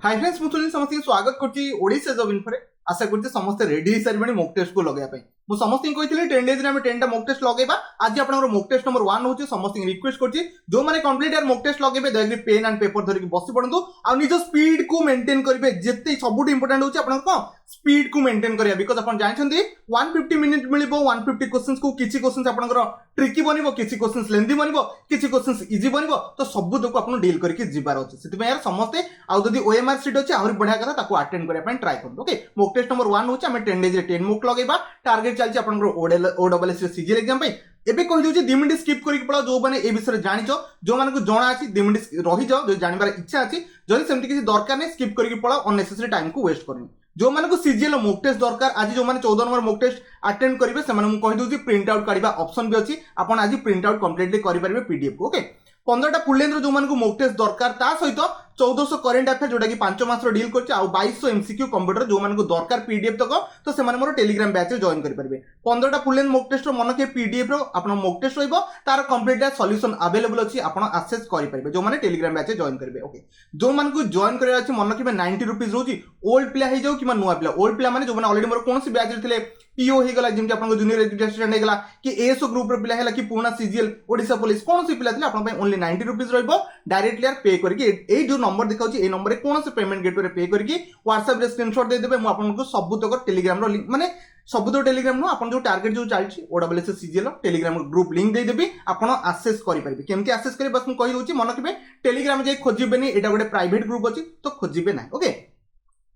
Hi friends मुझे समस्त स्वागत करछि ओडिशा जॉब इन्फो रे आशा करछि समस्त रेडी हिसाब बनी मॉक टेस्ट को लगाया पई मु समस्त कहितले 10 डेज रे हम 10 टा मॉक टेस्ट लगेबा आज आपनकर मॉक टेस्ट नंबर 1 होछि समस्त रिक्वेस्ट करछि जो माने कंप्लीट यार मॉक टेस्ट लगेबे दयग्री पेन एंड पेपर धरि बसी पड़ंतु आ निज स्पीड को मेंटेन करबे जेते सबुट इंपोर्टेंट होछि आपनकर को स्पीड को मेंटेन करिया बिकॉज़ अपन जानछन्ती 150 मिनिट मिलिबो 150 क्वेश्चंस को किछि क्वेश्चंस आपनकर ट्रिकी बनिबो किछि क्वेश्चंस लेंदी बनिबो किछि क्वेश्चंस इजी बनिबो तो सब दुक अपन डील करके जिबार अछि सेति में यार समस्त आ जदी ओएमआर सीट अछि आहुरी बढ़िया कथा ताको अटेंड करिया पय ट्राई करु ओके मॉक टेस्ट नंबर 1 होछि हम 10 डेज रे 10 मॉक लगेबा टारगेट चलछि आपनकर ओडब्ल्यूएस सीजीएल एग्जाम पे एबे कहि दोछि 2 मिनिट स्किप करिक पळा जो माने ए विषय जानिचो जो माने को जणा अछि 2 मिनिट रहि जाओ जो जानिबार इच्छा अछि जदि सेमति किछि दरकार नै स्किप करिक पळा अननेसेसरी टाइम को वेस्ट करनी जो माने को सीजीएल मॉक टेस्ट दरकार आज जो माने 14 नंबर मॉक टेस्ट अटेंड करिवे से माने मु कहि दोछि प्रिंट आउट काढिबा ऑप्शन भी अछि आपण आज प्रिंट आउट कंप्लीटली करि परिबे पीडीएफ को ओके 15 टा फुल लेंथ जो माने को मॉक टेस्ट दरकार ता सहित 1400 करेंट अफेयर जोटा कि 5 मास रो डील करछि आ 2200 एमसीक्यू कंप्यूटर जो माने को दरकार पीडीएफ तक तो से माने मोर टेलीग्राम बैच रे जॉइन करि परिबे 15 टा फुल लेंथ मॉक टेस्ट रो मन के पीडीएफ रो आपण मॉक टेस्ट होइबो तार कंप्लीट सॉल्यूशन अवेलेबल अछि आपण एक्सेस करि परिबे जो माने टेलीग्राम बैच रे जॉइन करिवे ओके जो माने को जॉइन करिया अछि मन के 90 रुपीस रोजी ओल्ड प्ले हे जाऊ कि नुवा प्ले ओल्ड प्ले माने जो माने ऑलरेडी मोर कोनसी बैच रे थिले पीओ हे गला जेमति आपण जूनियर एजुकेशन हे गला कि एसओ ग्रुप रे प्ले हेला कि पूर्णा सीजीएल ओडिसा पुलिस कोनसी प्ले थिले आपण ओनली 90 रुपीस रहइबो डायरेक्टली यार पे करके ए जो नंबर देखाउची ए नंबर रे कोनसे पेमेंट गेटवे रे पे करके व्हाट्सएप रे स्क्रीनशॉट दे देबे मु आपनको सब तक टेलीग्राम रो लिंक माने सब तो टेलीग्राम नो आपण जो टारगेट जो चलछि ओडब्ल्यूएस सीजीएल टेलीग्राम ग्रुप लिंक दे देबी आपण एक्सेस करि परिबे केमति एक्सेस करि बस मु कहि दोछि मन केबे टेलीग्राम जे खोजिबेनी एटा गोटे प्राइवेट ग्रुप अछि तो खोजिबे ना ओके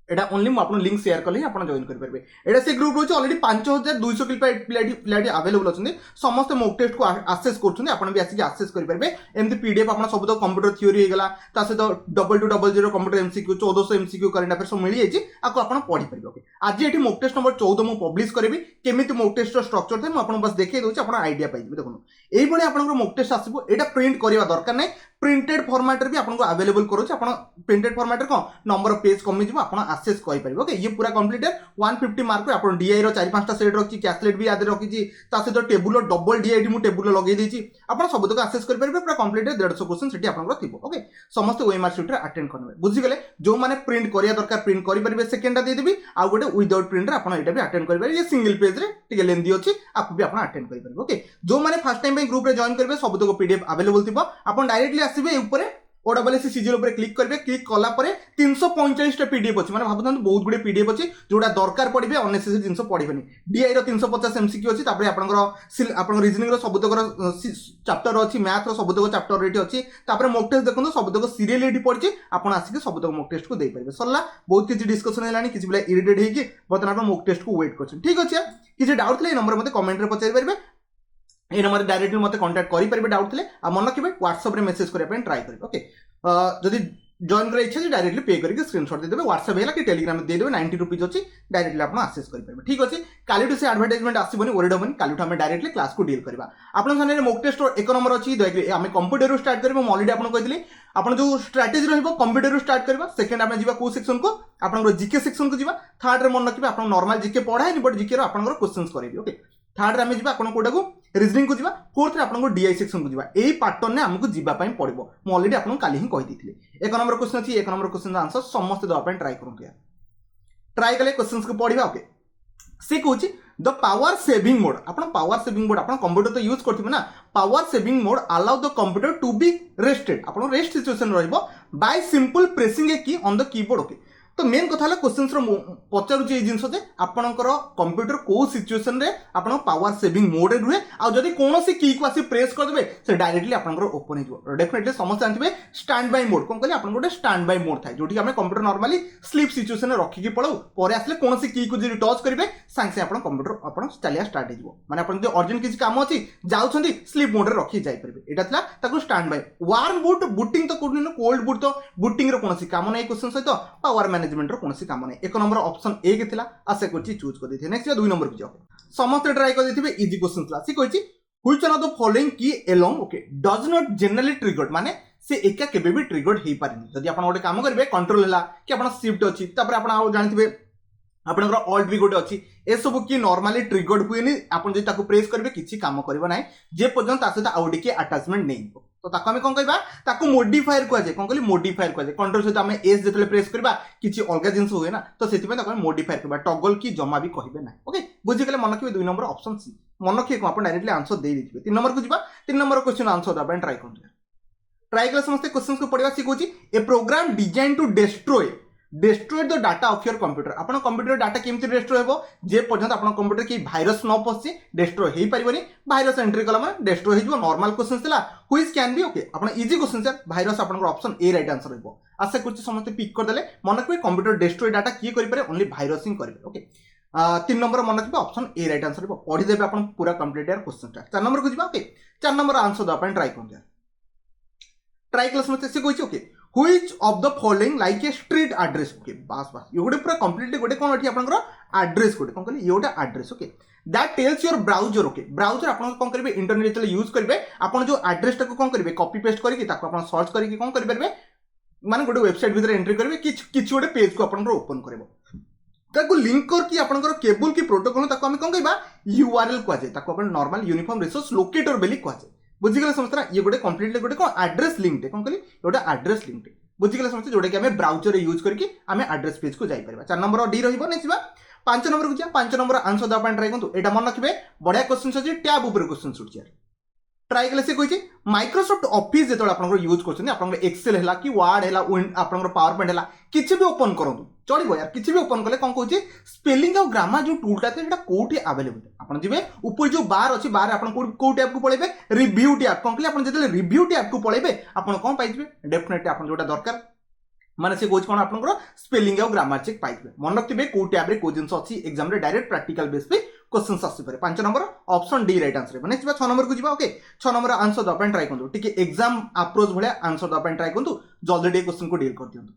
एटा ओनली मु आपन लिंक शेयर करले आपन जॉइन कर परबे एटा से ग्रुप रोच ऑलरेडी 5200 प्लेटी अवेलेबल अछन समस्त मॉक टेस्ट को एक्सेस करछन आपन भी आसी एक्सेस कर परबे एमती पीडीएफ आपन सब तो कंप्यूटर थ्योरी हे गला ता से तो 2200 computer MCQ 1400 MCQ current affair सब मिली जाइछि आको आपन पढि परबे ओके आज एठी मॉक टेस्ट नंबर 14 मु पब्लिश करबी केमिति मॉक टेस्ट स्ट्रक्चर थे मु आपन बस देखै दोछि आपन आईडिया पाइ जेबे देखुन एई बळे आपन मॉक टेस्ट आसीबो एटा प्रिंट करिवा दरकार नै प्रिंटेड फॉर्मेट रे भी आपन को अवेलेबल करू छी आपन प्रिंटेड फॉर्मेट रे को नंबर ऑफ पेज कमी जिवो आपन एक्सेस करि परिबो ओके ये पूरा कंप्लीट है 150 मार्क रे आपन डीआई रो 4-5 टा सेट रखी कैशलेट भी आदि रखी छी ता से तो टेबुल डबल डीआईडी मु टेबुल लगे दै छी आपन सब तक एक्सेस करि परिबे पूरा कंप्लीट है 150 क्वेश्चन सेठी आपन को थिबो ओके समस्त ओएमआर शीट रे अटेंड करबे बुझि गेले जो माने प्रिंट करिया दरकार प्रिंट करि परिबे सेकंड टा दे देबी आ गोटे विदाउट प्रिंट रे आपन एटा भी अटेंड करि परिबे ये सिंगल पेज रे टिके लेंदी अछि आपको भी आपन अटेंड करि परिबे ओके जो माने फर्स्ट टाइम पे ग्रुप रे जॉइन करबे सब तक पीडीएफ अवेलेबल थिबो आपन डायरेक्टली आसीबे ऊपर ओडब्ल्यूएस सीजीएल ऊपर क्लिक करबे क्लिक कला परे 345 टा पीडीएफ अछि माने भाबुतन बहुत गुडे पीडीएफ अछि जोडा दरकार पडिबे अननेसेसरी जिंस पडिबेनी डीआई रो 350 एमसीक्यू अछि तापरे आपनकर रीजनिंग रो सबतकर चैप्टर अछि मैथ रो सबतक चैप्टर रेट अछि तापरे मॉक टेस्ट देखन सबतक सीरियलिटी पड़छि आपन आसीके सबतक मॉक टेस्ट को देई परिबे सल्ला बहुत किछि डिस्कशन हेलानी किछि बिला इरिटेट हेकि बतन आपन मॉक टेस्ट को वेट करछन ठीक अछि किछि डाउट ले नंबर मते कमेंट रे पचारि परिबे ए नंबर डायरेक्टली मते कांटेक्ट करि परिबे डाउट थिले आ मन केबे व्हाट्सएप रे मेसेज करिया पे ट्राई करिबे ओके जदि जॉइन करे इच्छा डायरेक्टली पे करके स्क्रीनशॉट दे देबे व्हाट्सएप हेला कि टेलीग्राम दे देबे 90 रुपीस अछि डायरेक्टली आपण एक्सेस करि परिबे ठीक अछि कालीटू से एडवर्टाइजमेंट आसीबनी ओरेड होबनी कालीटू हम डायरेक्टली क्लास को डील करबा आपण साने मॉक टेस्ट एक नंबर अछि दयग्री हम कंप्यूटर रो स्टार्ट करबो ऑलरेडी आपण कहितली आपण जो स्ट्रेटजी रहइबो कंप्यूटर रो स्टार्ट करबा सेकंड हम जिबा को सेक्शन को आपण जीके सेक्शन को जिबा थर्ड रे मन रखिबा आपण नॉर्मल जीके पढाय नि बट जीके रो आपण क्वेश्चंस करबी ओके थर्ड रे हम जिबा आपण कोडा को रीजनिंग को जिबा फोर्थ रे आपण को डीआई सेक्शन को जिबा एई पैटर्न ने हमको जिबा पई पड़िबो म ऑलरेडी आपण काली ही कहि दिथिले एक नंबर क्वेश्चन अछि एक नंबर क्वेश्चन आंसर समस्त दवा पई ट्राई करूं यार ट्राई कले क्वेश्चंस को पढिबा ओके से कहूची द पावर सेविंग मोड आपण पावर सेविंग मोड आपण कंप्यूटर तो यूज करथिबे ना power saving mode allow the computer to be rested आपण रेस्ट सिचुएशन रहइबो by simple pressing a key on the keyboard okay तो मेन कथा है क्वेश्चन रो पचारुची जिनस जे आपनकर कंप्यूटर को सिचुएशन रे आपन पावर सेविंग मोड रे रुहे आ जदी कोनोसी की को आसी प्रेस कर देबे से डायरेक्टली आपनकर ओपन हो जइबो डेफिनेटली समस्त जानथिबे स्टैंड बाय मोड कोन कहले आपन गोटे स्टैंड बाय मोड थाय जोठी हमें कंप्यूटर नॉर्मली स्लीप सिचुएशन रे रखि की पळो परे आसले कोनोसी की को जदी टच करिवे सांग से आपन कंप्यूटर आपन चलिया स्टार्ट हो जइबो माने आपन जे अर्जेंट किछि काम अछि जाउछंती स्लीप मोड रे रखि जाय परबे एटा थला ताको stand by warm boot booting तो कोन कोल्ड बूट तो बूटिंग रे कोनोसी काम नै क्वेश्चन सहित पावर मैनेजमेंट रो कोनोसी काम नै एक नंबर ऑप्शन ए के थिला आसे कोची चूज कर देथे नेक्स्ट 2 नंबर पे जाओ समस्त ट्राई कर देथिबे इजी क्वेश्चन थिला सी कोची which one of the following key along okay does not generally triggered माने से एका केबे भी ट्रिगर्ड हे पारिनी जदी आपण गोटे काम करबे कंट्रोल हला कि आपण शिफ्ट अछि तापर आपण आ जानथिबे आपनकर ऑल्ट भी गोटे अछि ए सब की नॉर्मली ट्रिगर्ड हुएनी आपण जे ताको प्रेस करबे किछि काम करबो नै जे पर्यंत तासे आउडी के अटैचमेंट नै तो ताको आमे कोन कहबा ताको मॉडिफायर को कौन कहली मॉडिफायर को कंट्रोल सहित आमे एस जेतले प्रेस करबा किछि अलगा जिंस होय ना तो सेति पे ताको आमे मॉडिफायर करबा टॉगल की जमा भी कहबे ना ओके बुझि गेले मन रखिबे 2 नंबर ऑप्शन सी मन रखिए को आपण डायरेक्टली आंसर दे दिथिबे 3 नंबर को जिबा 3 नंबर क्वेश्चन आंसर दबा ट्राई करते ट्राई कर समस्त क्वेश्चन को पढ़िबा सिखोची a program design to destroy the data of your computer आपण कंप्यूटर डाटा केमति डिस्ट्रॉय हेबो जे पर्यंत आपण कंप्यूटर की भाइरस न पसि डिस्ट्रॉय हेई परिबनी भाइरस एंट्री कला माने डिस्ट्रॉय हेजो नॉर्मल क्वेश्चन थिला व्हिच कैन बी ओके आपण इजी क्वेश्चन सर भाइरस आपण ऑप्शन ए राइट आंसर हेबो आशा करछि समस्त पिक कर देले मन को कंप्यूटर डिस्ट्रॉय डाटा की करि पारे ओनली भाइरस ही करिवे ओके 3 नंबर मन रखिबा ऑप्शन ए राइट आंसर हेबो पढि देबे आपण पूरा कंप्लीट यार क्वेश्चन 4 नंबर को जिबा ओके 4 नंबर आंसर द आपण ट्राई करते ट्राई क्लास में से कोइछ okay which of the following like a street address okay बस ये गोटे पूरा कंप्लीटली गोटे कोन अछि आपनकर एड्रेस गोटे कोन कहली ये गोटे address okay that tells your browser okay browser आपन कोन करबे इंटरनेट चले यूज करबे आपन जो एड्रेस टा को कोन करबे कॉपी पेस्ट करके ताको आपन सर्च करके कोन कर परबे माने गोटे वेबसाइट भीतर एंट्री करबे किछ गोटे पेज को आपन ओपन करबो ताको लिंक करके आपनकर केबल की प्रोटोकॉल ताको हम कोन कहबा यूआरएल को आजे ताको आपन नॉर्मल यूनिफॉर्म रिसोर्स लोकेटर बेली को आजे बुझिगले समस्या ये गोटे कंप्लीटली गोटे कोन एड्रेस लिंक टे कोन कहली गोटे एड्रेस लिंक टे बुझिगले समस्या जोडे कि हमें ब्राउजर यूज करके हमें एड्रेस पेज को जाई परबा 4 नंबर डी रहिबो नेक्स्ट बा 5 नंबर को जा 5 नंबर आंसर दा पाइन ट्राई करंतु एटा मन रखिबे बढ़िया क्वेश्चन अछि टैब ऊपर क्वेश्चन सुट यार ट्राई कले से कहिछि माइक्रोसॉफ्ट ऑफिस जेतोळ आपन यूज करछन आपन एक्सेल हैला कि वर्ड हैला आपन पावर पॉइंट हैला किछि भी ओपन करंतु चलिबो यार किछि भी ओपन कले कोन कहछि स्पेलिंग और ग्रामर जो टूलटा सेटा कोठी अवेलेबल आपन जिबे ऊपर जो बार अछि बार आपन को टैब को पळेबे रिव्यू टैब कोन कहले आपन जेतले रिव्यू टैब को पळेबे आपन कोन पाइबे डेफिनेटली आपन जोटा दरकार माने से कोच कोन आपनकर स्पेलिंग और ग्रामर चेक पाइबे मन रखिबे को टैब रे को जिंस अछि एग्जाम रे डायरेक्ट प्रैक्टिकल बेस पे क्वेश्चन आसी पारे 5 number option D right answer next 6 number को जिबा ओके 6 नंबर आंसर द अपन ट्राई करंतु टिके एग्जाम अप्रोच भले आंसर द अपन ट्राई करंतु जल्दी डे क्वेश्चन को डील कर दियंतु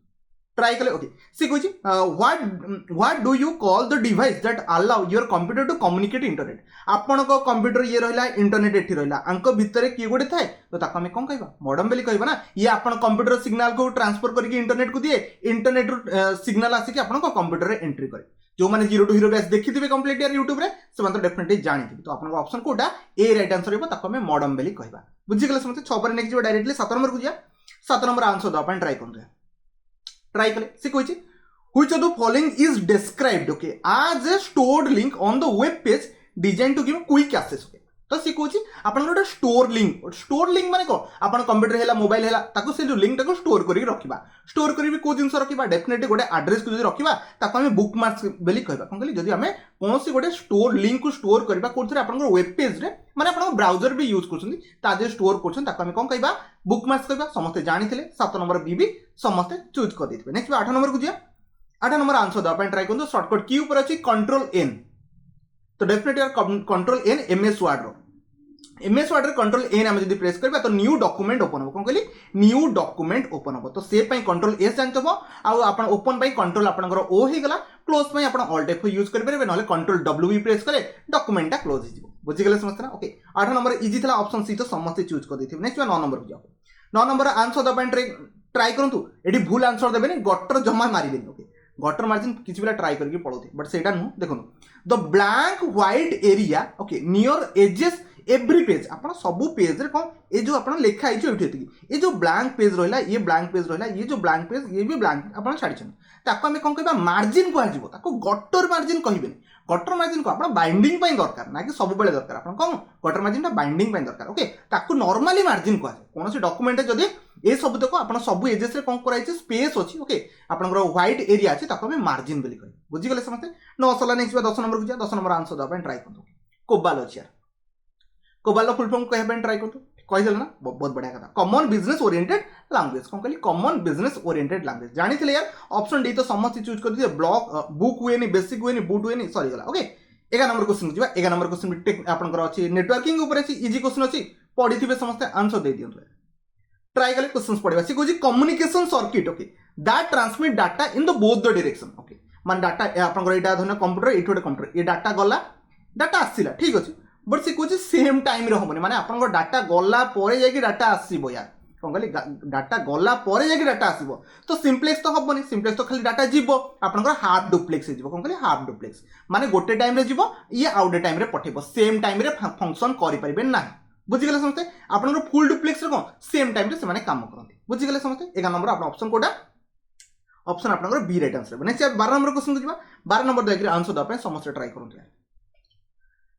ट्राई कले ओके सी कोची what do you call the device that allow your computer to communicate internet आपन को कंप्यूटर ये रहला इंटरनेट एठी रहला अंक भितरे की गोटे थाए तो ताको हमें कोन कहबा मॉडेम बेली कहबा ना ये आपन कंप्यूटर सिग्नल को ट्रांसफर करके इंटरनेट को दिए इंटरनेट सिग्नल आसी कि आपन को कंप्यूटर रे एंट्री करे जो माने जीरो टू हीरो बैच देखिथिबे कंप्लीट यार YouTube रे से माने डेफिनेटली जानिथिबे तो आपन ऑप्शन कोटा ए राइट आंसर हेबो ताको हमें मॉडेम बेली कहबा बुझि गेले समझे 6 पर नेक्स्ट जो डायरेक्टली 7 नंबर को जा 7 नंबर आंसर द अपन ट्राई करते ट्राई कले से कोइछि which of the following is described okay as a stored link on the web page design to give quick access okay तो से कोछि आपन गोटे स्टोर लिंक माने को आपन कंप्यूटर हैला मोबाइल हैला ताको से जो लिंक ताको स्टोर करी रखिबा स्टोर करी भी को जिंस रखिबा डेफिनेटली गोटे एड्रेस को जदी रखिबा ताको हमें बुकमार्क्स बेली कहबा कोन कहली जदी हमें कोनसी गोटे स्टोर लिंक को स्टोर करबा कोथरे आपन वेब पेज रे माने आपन ब्राउजर भी यूज करछन ता जे स्टोर करछन ताको हमें कोन कहबा बुकमार्क्स कहबा समस्त जानिथिले 7 नंबर बी भी समस्त चूज कर देथिबे नेक्स्ट 8 नंबर को जिया 8 नंबर आंसर द अपन ट्राई करदो शॉर्टकट की ऊपर अछि कंट्रोल एन तो definitely control N MS Word रो एमएस वर्ड रे कंट्रोल एन हम जदी प्रेस करबा तो न्यू डॉक्यूमेंट ओपन हो कोन कहली न्यू डॉक्यूमेंट ओपन हो तो से पई कंट्रोल एस जानतबो आ आपण ओपन पई कंट्रोल आपनकर ओ हे गला क्लोज पई आपण ऑल्ट एफ यूज कर परबे नले कंट्रोल डब्ल्यू भी प्रेस करे डॉक्यूमेंट टा क्लोज हिजबो बुझि गेले समझना ओके 8 नंबर इजी थला ऑप्शन सी तो समस्त चूज कर देथिबे नेक्स्ट 9 नंबर को जाओ 9 number answer the point try करंतु एडी भूल आंसर देबे नि गटर जमा मारिबे ओके गटर मार्जिन किछि बेला ट्राई करके पढोते बट सेटा नु देखो the blank white area okay near edges every page आपण सब पेज रे कोन ए जो आपण लेखा आइछो एठी ए जो ब्लैंक पेज रहला ये ब्लैंक पेज रहला ये जो ब्लैंक पेज ये भी ब्लैंक आपण छाडी छन ताको हमें कोन कहबा मार्जिन को आजिबो ताको गटर मार्जिन कहिबे गटर मार्जिन को आपण बाइंडिंग पई दरकार ना कि सब बेले दरकार आपण कोन गटर मार्जिन ता बाइंडिंग पई दरकार ओके ताको नॉर्मली मार्जिन को आसे कोनोसी डॉक्यूमेंट जदी ए शब्द को आपण सब एजेस रे कोन कराइछ स्पेस अछि ओके आपनकर व्हाइट एरिया अछि ताको हमें मार्जिन बेली कहि बुझि गेले समझते 9 सला नेक्स्ट 10 नंबर को जा 10 नंबर आंसर द अपन ट्राई करतो कोबाल अछि यार कोबाल फुल फॉर्म कहबे ट्राई करतो कहि देल ना बहुत बढ़िया कथा कॉमन बिजनेस ओरिएंटेड लैंग्वेज कोन कहली कॉमन बिजनेस ओरिएंटेड लैंग्वेज जानिथिले यार ऑप्शन डी तो समस्त चूज कर दिए ब्लॉक बुक हुए नि बेसिक हुए नि बूट हुए नि सॉरी गला ओके 11 नंबर क्वेश्चन जिबा 11 नंबर क्वेश्चन आपनकर अछि नेटवर्किंग ऊपर अछि इजी क्वेश्चन अछि पढिथिबे समस्त आंसर दे दियंतु ट्राई कले क्वेश्चंस पढिबा सी कोजी communication circuit okay that transmit data in the both the direction okay मान डाटा आपनकर एटा धन कंप्यूटर एठोडे कंप्यूटर ये डाटा गला डाटा आसीला ठीक अछि बट से कोची सेम टाइम रे होबनी माने आपन डाटा गला परे जाकी डाटा आसीबो यार कोन कहली डाटा गला परे जाकी डाटा आसीबो तो सिंपलेक्स तो होबनी सिंपलेक्स तो खाली डाटा जीवो आपन हाफ डुप्लेक्स जीवो कोन कहली हाफ डुप्लेक्स माने गोटे टाइम रे जीवो ये आउटे टाइम रे पठेबो सेम टाइम रे फंक्शन करि परिबे नाही बुझीगले समस्ते आपन फुल डुप्लेक्स रे कोन सेम टाइम रे से काम करते बुझीगले समस्ते 11 नंबर आपन ऑप्शन कोटा ऑप्शन आपन B right answer next 12 number question को जिबा 12 नंबर देखि आंसर द पे समस्त ट्राई करंतु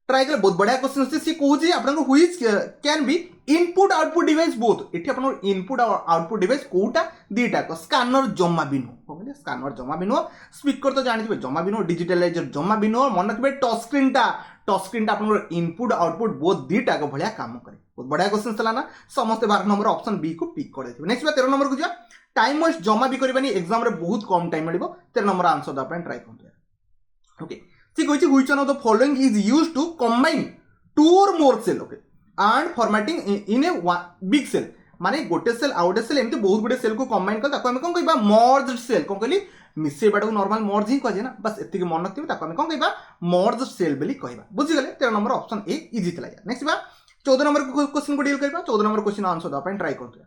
ट्राई कले बहुत बढ़िया क्वेश्चन अछि सी कहू छी आपन which can B input output device both एठी आपन इनपुट और आउटपुट डिवाइस कोटा दीटा को स्कैनर जम्मा भी नो कहले स्कैनर जम्मा भी नो स्पीकर तो जानि जम्मा भी नो डिजिटलाइजर जम्मा भी नो मन रखबे टच स्क्रीन टा आपन इनपुट आउटपुट बोथ दीटा को बढ़िया काम करे बहुत बढ़िया क्वेश्चन चला ना समस्त 12 नंबर ऑप्शन बी को पिक कर देथिबे नेक्स्ट 13 नंबर को जा टाइम वेस्ट जम्मा भी करबानी एग्जाम रे बहुत कम टाइम मिलिबो 13 नंबर आंसर द पे ट्राई करंतु ओके ठीक होइछि which one of the following is used to combine two or more cell okay and formatting in a big cell माने गोटे सेल आउटे सेल एमते बहुत गुडे सेल को कंबाइन कर ताको हम कोन कहबा मर्ज सेल कोन कहली मिसे बाडू नॉर्मल मर्ज ही कहे ना बस एतिक मन रखिबे ताको हम कोन कहबा मर्ज सेल बेली कहबा बुझि गले 13 नंबर ऑप्शन ए इजी थला यार नेक्स्ट बा 14 नंबर क्वेश्चन को डील करबा 14 नंबर क्वेश्चन आंसर द पे ट्राई करतु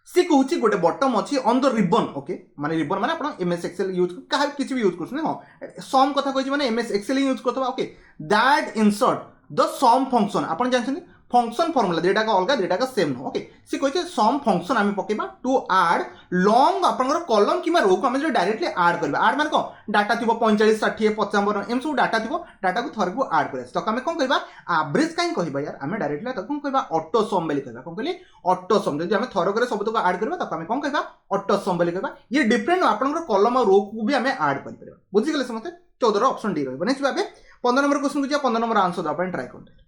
सी कहूँ गोटे बटम अच्छी ऑन द रिबन ओके माने रिबन माने आप एमएस एक्सेल यूज क्या किसी भी यूज कर हाँ सम कथा कही मैंने एमएस एक्सेल यूज करते okay that insert the sum function आप जानते फंक्शन फॉर्मूला दुटा का अलग दुटा का सेम नुह ओके सी कही सम फंक्शन आम पकेबा टू आड लॉन्ग आपंकर कलम कि रो को आम डायरेक्टली आड करबा आड माने कौन डाटा थी 45 60 55 एम सब डाटा थी डाटा को थर को आड कर आम कौन कहबा एवरेज कहीं कहबा यार आम डायरेक्टली कौन कहबा ऑटो सम बेली कहबा कौन कहली ऑटो सम जब आम थर करे सब तक आड करबा तक आम कौन कहबा ऑटो सम बेली कहबा ये डिफरेंट आपंकर कलम और रो को भी आम आड कर परबा बुझी गले समझते 14 ऑप्शन डी रहबो नेक्स्ट भाबे 15 नंबर क्वेश्चन को 15 नंबर आंसर द ट्राई करते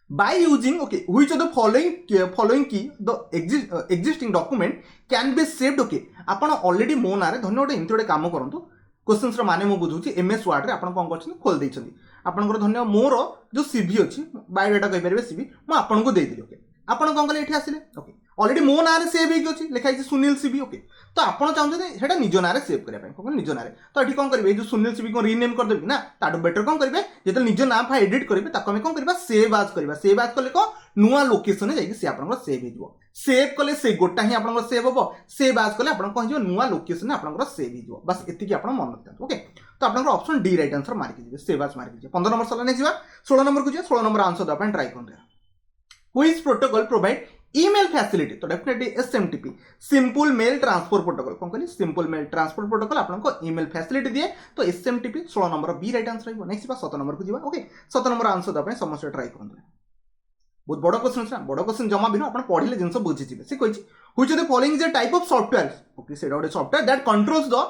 by using okay which of the following key the existing document can be saved okay आपण ऑलरेडी मो ना रे धन्य गोटे एमती गोटे काम करंतु क्वेश्चंस रो माने मो बुझुची एमएस वर्ड रे आपण कोन करछन खोल दैछन आपनकर धन्य मोर जो सीवी अछि बायोडाटा कहि परबे सीवी मो आपण को दे दिली ओके आपण कोन कले एठी आसिले ओके ऑलरेडी मो ना रे सेव हेकि अछि लिखा अछि सुनील सीवी ओके तो आपण चाहते सेटा निज ना रे सेव करिया पय कोन निज ना रे तो एठी कोन करबे जो सुनील सीवी को रीनेम कर देबी ना ताडो बेटर कोन करबे जेते निज नाम फा एडिट करबे ताको हम कोन करबा सेव आज कले को नुआ लोकेशन रे जाई से आपण सेव हेजो सेव कले से गोटा ही आपण सेव होबो सेव आज कले आपण कोन जो नुआ लोकेशन रे आपण सेव हेजो बस एतिकी आपण मन रखते ओके तो आपण ऑप्शन डी राइट आंसर मार के दिबे सेव आज मार के दिबे 15 नंबर सला नै जिबा 16 नंबर को जे 16 नंबर आंसर द अपन ट्राई करते which protocol provide email facility तो definitely SMTP simple mail transfer protocol कौन कहली सिंपल मेल ट्रांसफर प्रोटोकॉल आपको ईमेल फैसिलिटी दिए तो SMTP 16 number B right answer रहइबो नेक्स्ट 17 नंबर को जीवा ओके 17 नंबर आंसर दबे समस्त ट्राई करंतु बहुत बड़ क्वेश्चन छै बड़ क्वेश्चन जमा बिनो आपण पढिले जिंस बुझि जिवे से कहिछि which of the following is a type of software okay सेटा गोटे software that controls the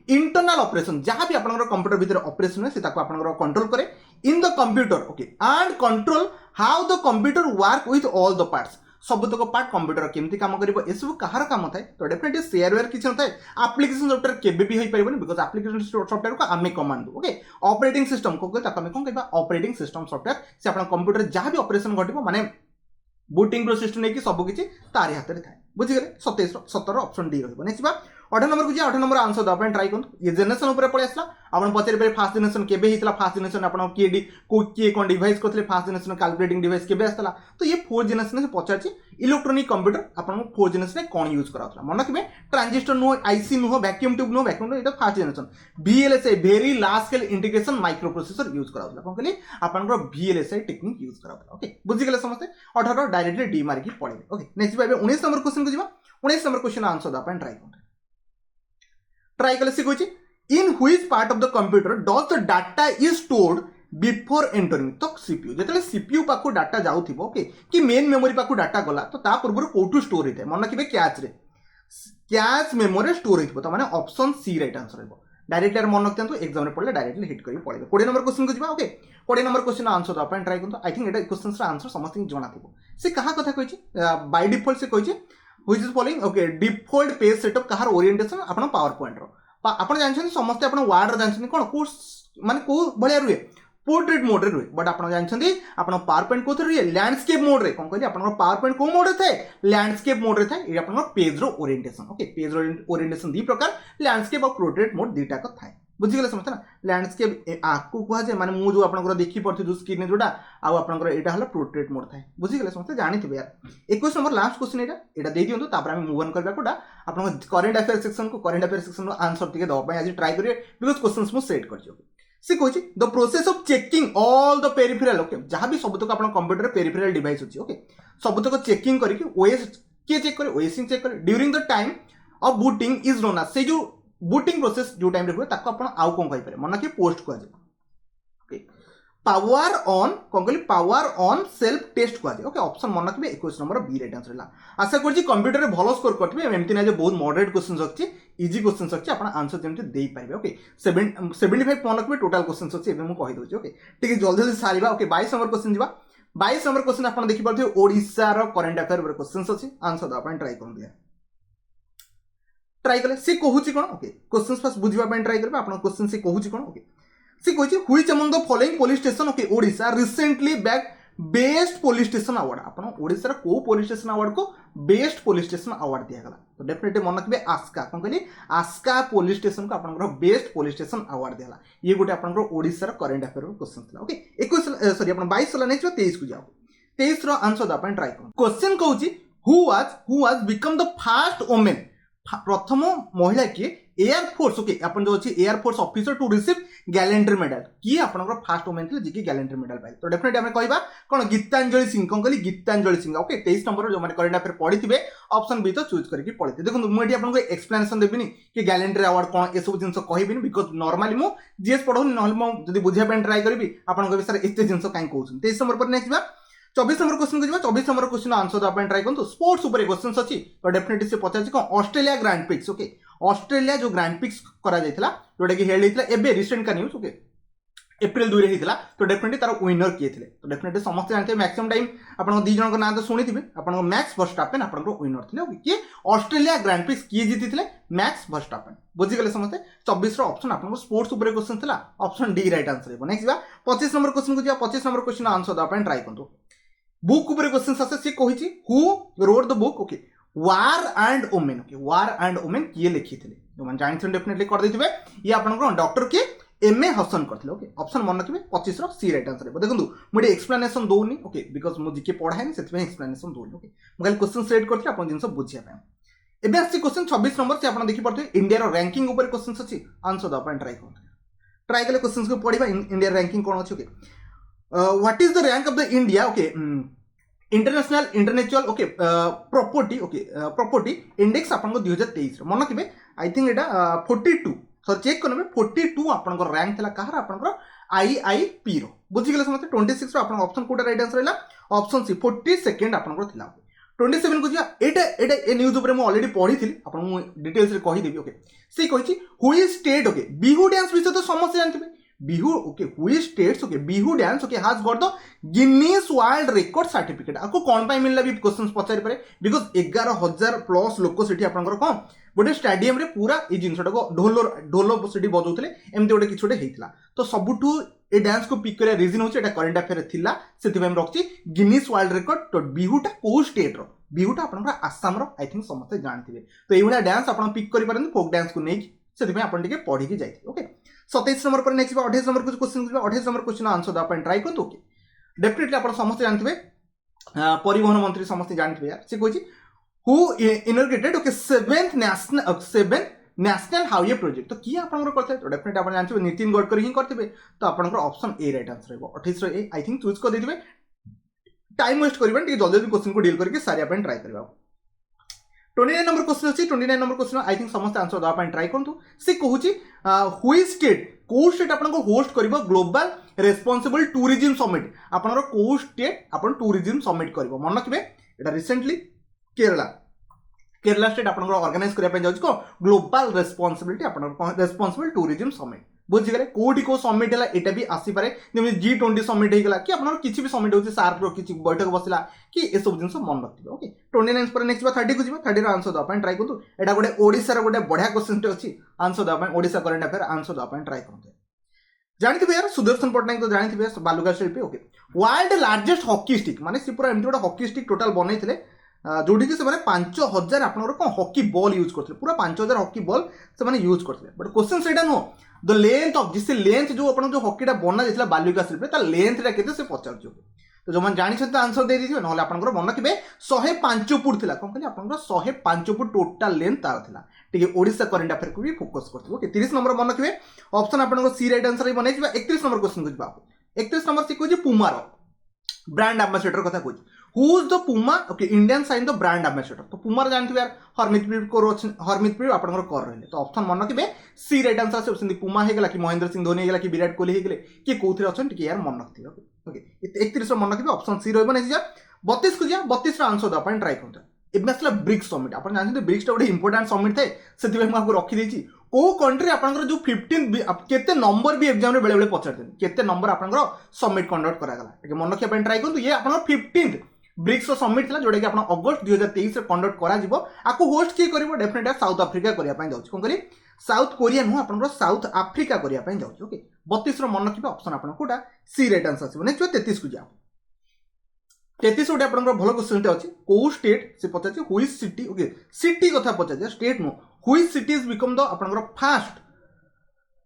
internal operation जहां भी आपनकर कंप्यूटर भीतर ऑपरेशन है से ताको आपनकर कंट्रोल करे in the computer okay and control how the computer work with all the parts सबतक पार्ट कंप्यूटर केमती काम करिवो ए सब कहार काम थाए तो डेफिनेटली शेयरवेयर किछ नथाए एप्लीकेशन सॉफ्टवेयर केबे भी होई परिबोनी बिकॉज़ एप्लीकेशन सॉफ्टवेयर को आमे कमांड दो ओके ऑपरेटिंग सिस्टम को ताको हम कोन कहबा ऑपरेटिंग सिस्टम सॉफ्टवेयर से आपन कंप्यूटर जहां भी ऑपरेशन घटिबो माने बूटिंग प्रोसेस नै कि सब किछि तारी हाथ रे थाए बुझि गले 27 17 ऑप्शन डी रहबो नेक्स्ट बा 18 नंबर को जे 18 नंबर आंसर दबा ट्राई करू ये जनरेशन ऊपर पळे आसला आपण पचरे पे फास्ट जनरेशन केबे हितला फास्ट जनरेशन आपण के कोन डिवाइस करथले फास्ट जनरेशन कैलकुलेटिंग डिवाइस केबे आसला तो ये फोर्थ जनरेशन से पचारछि इलेक्ट्रॉनिक कंप्यूटर आपण फोर्थ जनरेशन में कोन यूज कराथला मन रखबे transistor no IC no vacuum tube एटा first generation VLSI very large scale integration microprocessor use कराथला कोन कहली आपण VLSI टेक्निक यूज कराथला ओके बुझि गेले समझते 18 डायरेक्टली डी मार के पढिबे ओके नेक्स्ट बाबे 19 नंबर क्वेश्चन को जिबा 19 नंबर क्वेश्चन आंसर द अपन ट्राई कले से कहिछि in which part of the computer does the data is stored before entering to CPU जेतले सीपीयू पाखु डाटा जाउथिबो ओके कि मेन मेमोरी पाखु डाटा गला तो ता पूर्व कोठू स्टोर होइते मन रखिबे कैच मेमोरी स्टोर होइथिबो तो माने ऑप्शन सी राइट आंसर रहबो डायरेक्टली यार मन रखते एग्जाम रे पड़ले डायरेक्टली हिट करी पड़े 20 नंबर क्वेश्चन को जिबा ओके 20 नंबर क्वेश्चन आंसर अपन ट्राई करतो आई थिंक एटा क्वेश्चन रा आंसर समस्त जणा थिबो से कहा कथा कहिछि बाय डिफॉल्ट से कहिछि which is following okay default page setup कहार ओरिएंटेशन आपण पावर पॉइंट रो आपण जानछन समस्त आपण वार्ड रो जानछन कोन को माने को भलिया रुए पोर्ट्रेट मोड रे रुए बट आपण जानछन आपण पावर पॉइंट कोथि रुए लैंडस्केप मोड रे कोन कहली आपण पावर पॉइंट को मोड रे थाए लैंडस्केप मोड रे थाए ए आपण पेज रो ओरिएंटेशन ओके पेज रो ओरिएंटेशन दी प्रकार लैंडस्केप और पोर्ट्रेट मोड दीटा का थाए बुझी गले समझता ना लैंडस्केप आकु कहा जाय माने मु जो आपन देखि पड़थि जो स्क्रीन जोडा आ आपन एटा हला पोर्ट्रेट मोड थाए बुझी गले समझते जानिथिबे यार 21 नंबर लास्ट क्वेश्चन एटा दे दियंतु तापर हम मूव ऑन करबा कोडा आपन करंट अफेयर सेक्शन को करंट अफेयर सेक्शन रो आंसर टिके दवा पय आज ट्राई करिए बिकॉज़ क्वेश्चंस मु सेट करछि सी कहूँ the process of checking all the peripheral okay जहाँ भी सबुतक आप कंप्यूटर पेरिफेराल डिवाइस अच्छी ओके सबुतक चेकिंग करके ओएस किए चेक करे ओएसिंग चेक करे during the time of booting is known से जो बूटिंग प्रोसेस जो टाइम रे हुए ताको आपण आउ कोन कहि पारे मन कि पोस्ट को ओके पावर ऑन कौन कहली पावर ऑन सेल्फ टेस्ट को ओके ऑप्शन मन रखिए 21 नंबर बी राइट आंसर है आशा करछि कंप्यूटर रे भलो स्कोर करथिबे एमति ना जे बहुत मॉडरेट क्वेश्चंस अछि इजी क्वेश्चंस अछि आपण आंसर जेमति देई पाइबे ओके 75 मन रखिए टोटल क्वेश्चंस अछि एबे मु कहि दोछि ओके ठीक है जल्दी जल्दी सारिबा ओके 22 नंबर क्वेश्चन जिबा 22 नंबर क्वेश्चन आपण देखि परथिबे ओडिसा रो करंट अफेयर रे क्वेश्चंस अछि आंसर द आपण ट्राई करन दिया ट्राई कले सी कहूछि कोन ओके क्वेश्चंस फर्स्ट बुझिबा ପାଇଁ ट्राई करबा आपण क्वेश्चन सी कहूछि कोन ओके सी कहूछि which among the following police station okay Odisha recently bagged best police station award आपण ओडिसा रा को पुलिस स्टेशन अवार्ड को बेस्ट पुलिस स्टेशन अवार्ड दिया गला तो डेफिनेटली मन रखबे आस्का कोन कहली आस्का पुलिस स्टेशन को आपण बेस्ट पुलिस स्टेशन अवार्ड दिया ये गोटे आपण ओडिसा रा करंट अफेयर क्वेश्चन था ओके 21 सॉरी आपण 22 सला नेक्स्ट 23 को जाओ 23 रो आंसर द आपण ट्राई करो क्वेश्चन कहूछि who was become the first women प्रथम महिला किए एयरफोर्स ओके अपन जो अच्छी air force officer to receive gallantry medal किए अपन फास्ट वुमेन थे जी गैलेंट्री मेडल पाए तो डेफिनेटली आम कहवा कौन गीतांजलि सिंह कौन कहली गीतांजलि सिंह ओके 23 नंबर जो मैंने करंट अफेयर पढ़ी थे ऑप्शन बी तो चूज करके पढ़ी देखो मुझे आपको एक्सप्लेनेशन देविनी कि गैलेंट्री अवार्ड कौन ये सब जिन कहबी बिकज नॉर्मली मु जीएस पढ़ूनी ना बुझापी ट्राई करी आपको सर एत जिन कहीं कहते 23 नंबर पर नेक्स्ट 24 नंबर क्वेश्चन को 24 नंबर क्वेश्चन आंसर दे ट्राई करूँ स्पोर्ट्स ऊपर क्वेश्चन अच्छी तो डेफिनेटली से पचार कौन Australia grand pics okay Australia जो ग्रैंड पिक्स करा जायतिला जोटा कि हेल्ड होता है रिसेंट का न्यूज ओके एप्रिल 2 रे होता तो डेफिनेटली तार विनर किए थे तो डेफिनेटली समस्त जानते मैक्सिमम टाइम आप दी जन ना तो शुणी थे आप मैक्स वर्स्टापेन आप विनर थे ओके किए ऑस्ट्रेलिया ग्रैंड पिक्स किए जीति मैक्स वर्स्टापेन बुझीगले समस्ते 24 ऑप्शन आप स्पोर्ट्स ऊपर क्वेश्चन था option D right answer next 25 number question को 25 नंबर क्वेश्चन आंसर दे ट्राई करूँ बुक ऊपर क्वेश्चन आसे सी कहिछि who wrote the book okay war and women okay war and women किए लिखि थे जो मन जानथि डेफिनेटली कर देथिबे ये आपन डॉक्टर के एमए हसन करथिले ओके ऑप्शन मन रखिबे 25 रो सी राइट आंसर देखंतु मुडे एक्सप्लेनेशन दोनी ओके बिकॉज़ मु जिके पढाइनी सेति एक्सप्लेनेशन दोनी ओके मु खाली क्वेश्चन सेट करथि आपन जिंस बुझिया पाए एबे आसी क्वेश्चन 26 नंबर से आपन देखि पड़थे इंडिया रो रैंकिंग ऊपर क्वेश्चन अछि आंसर द अपन ट्राई कले क्वेश्चंस को पढिबा इंडिया रैंकिंग कोन अछि okay what is the rank of the India okay international intellectual okay property okay property index आपन 2023 मन रखिबे I think Etah 42 sir check करबे 42 आपन रैंक थला कहार आपन आईआईपी रो बुझि गेले समते 26 रो आपन ऑप्शन कोटा राइट आंसर हैला ऑप्शन सी 42nd आपन थिला 27 को जिया एटा ए न्यूज ऊपर मु ऑलरेडी पढी थिली आपन मु डिटेल्स रे कहि देबी ओके सी कहिछि who is state okay Bihu dance विषय तो समस्त जानथिबे बिहू ओके हुई states okay Bihu dance okay has got the Guinness world record certificate आपको कौन पाई मिलला भी क्वेश्चंस पचारि पारे बिकॉज 11,000 प्लस लोक सेठी आपनकर कोन गोटे स्टेडियम रे पूरा ए जिनसटा को ढोलो सेठी बजौतले एमते गोटे किछोटे हेइतला तो सबुठू ए डांस को पिक करे रीजन होचे एटा करंट अफेयर थिला सेति हम रखछि गिनीज वर्ल्ड रिकॉर्ड तो बिहुटा को स्टेट रो बिहुटा आपनकर आसाम रो आई थिंक समस्त जानथिबे तो एइवला डांस आपन पिक करि पारन फोक डांस को नै सेति आपन टिके पढी के जाइथि ओके 27 नंबर पर नेक्स्ट 28 नंबर कुछ क्वेश्चन 28 नंबर क्वेश्चन आंसर द अपन ट्राई करतो ओके डेफिनेटली आपण समस्त जानथिबे परिवहन मंत्री समस्त जानथिबे यार से कहछि who inaugurated okay 7th national highway project तो किए आपन करथे तो डेफिनेटली आपण जानथिबे नितिन गडकरी ही करथिबे तो आपन ऑप्शन ए राइट आंसर रहबो 28 रो ए आई थिंक चूज कर देथिबे टाइम वेस्ट करबन टी जल्दी जल्दी क्वेश्चन को डील करके सारे अपन ट्राई करबा 29 नंबर क्वेश्चन अछि 29 नंबर क्वेश्चन आई थिंक समस्त आंसर द अपन ट्राई करंतु से कहूची हुई स्टेट को स्टेट आपन को होस्ट करबो ग्लोबल रेस्पोंसिबल टूरिज्म समिट आपन को स्टेट आपन टूरिज्म समिट करबो मन रखबे एटा रिसेंटली केरला स्टेट आपन को ऑर्गेनाइज करिया पे जाउछ को ग्लोबल रेस्पोंसिबिलिटी आपन रेस्पोंसिबल टूरिज्म समिट बुझिगले कोठी को समिट हला एटा भी आसी पारे जेमि G20 समिट हेगला कि आपन किछि भी समिट होछि सार्क रो किछि बैठक बसला कि ए सब जिंस मन रखिबे ओके 29 पर नेक्स्ट 30 को जिबा 30 रो आंसर द अपन ट्राई करतु एटा गोटे ओडिसा रो गोटे बढ़िया क्वेश्चन टे अछि आंसर द अपन ओडिसा करंट अफेयर आंसर द अपन ट्राई करते जानथिबे यार सुदर्शन पटनायक तो जानथिबे बालुका शिल्पी okay world largest hockey stick माने से पूरा एमटी गोटे हॉकी स्टिक टोटल बनैथिले जोड़ी कि से 5000 आपन को हॉकी बॉल यूज करथिले पूरा 5000 हॉकी बॉल से माने यूज करथिले बट क्वेश्चन सेटा नो द लेंथ ऑफ जिस लेंथ जो अपन जो हॉकीटा बना जाइला बालुका शिल्पी ता लेंथटा केते से पचारजो तो जो मन जानि छथि आंसर दे दिथिबे नहले आपन मन रखिबे 105 फुट थिला कोन कहली आपन 105 फुट टोटल लेंथ तार थिला टिके ओडिशा करंट अफेयर को भी फोकस करथिबो। ओके 30 नंबर मन रखिबे ऑप्शन आपन सी राइट आंसर ही बनै छिबा। 31 नंबर क्वेश्चन को जिबा। 31 नंबर से कोजी पुमा रो ब्रांड एम्बेसडर कथा कोजी who is the Puma. Okay Indian sign the brand ambassador तो पुमा जानथिबे यार हरमितप्रीत कौर आपन कर रहिले तो ऑप्शन मन रखिबे सी राइट आंसर से ऑप्शन पुमा हे गेला कि महेंद्र सिंह धोनी हे गेला कि विराट कोहली हे गेले कि कोथरे अछन टिके यार मन रखथिबे। ओके 31 रो मन रखिबे ऑप्शन सी रहबो नै जा। 32 को जा 32 रो आंसर द अपन ट्राई करते एबे असला ब्रिक्स समिट अपन जानते ब्रिक्स टा गोटे इंपोर्टेंट समिट थे सेति में आपको रखी देछि को कंट्री आपनकर जो 15 केते नंबर भी एग्जाम रे बेले बेले पछरते केते नंबर आपनकर समिट कंडक्ट करा गला टिके मन रखिया अपन ट्राई करतु ये आपनकर 15th ब्रिक्स रो समिट थिला जोडे कि आपन अगस्त 2023 रे कंडक्ट करा जिवो आको होस्ट की करिवो डेफिनेटली साउथ अफ्रीका करिया पय जाउछ कोन करी साउथ कोरिया नु आपनकर साउथ अफ्रीका करिया पय जाउछ। ओके 32 रो मन रखिबा ऑप्शन आपन कोटा सी राइट आंसर आसीबो। नेक्स्ट 33 को जाओ 33 गोटे आपनकर भलो क्वेश्चन टे अछि को स्टेट से पचाछि हुई सिटी। ओके सिटी कथा पचाछि स्टेट नो हुई सिटी इज बिकम द आपनकर fast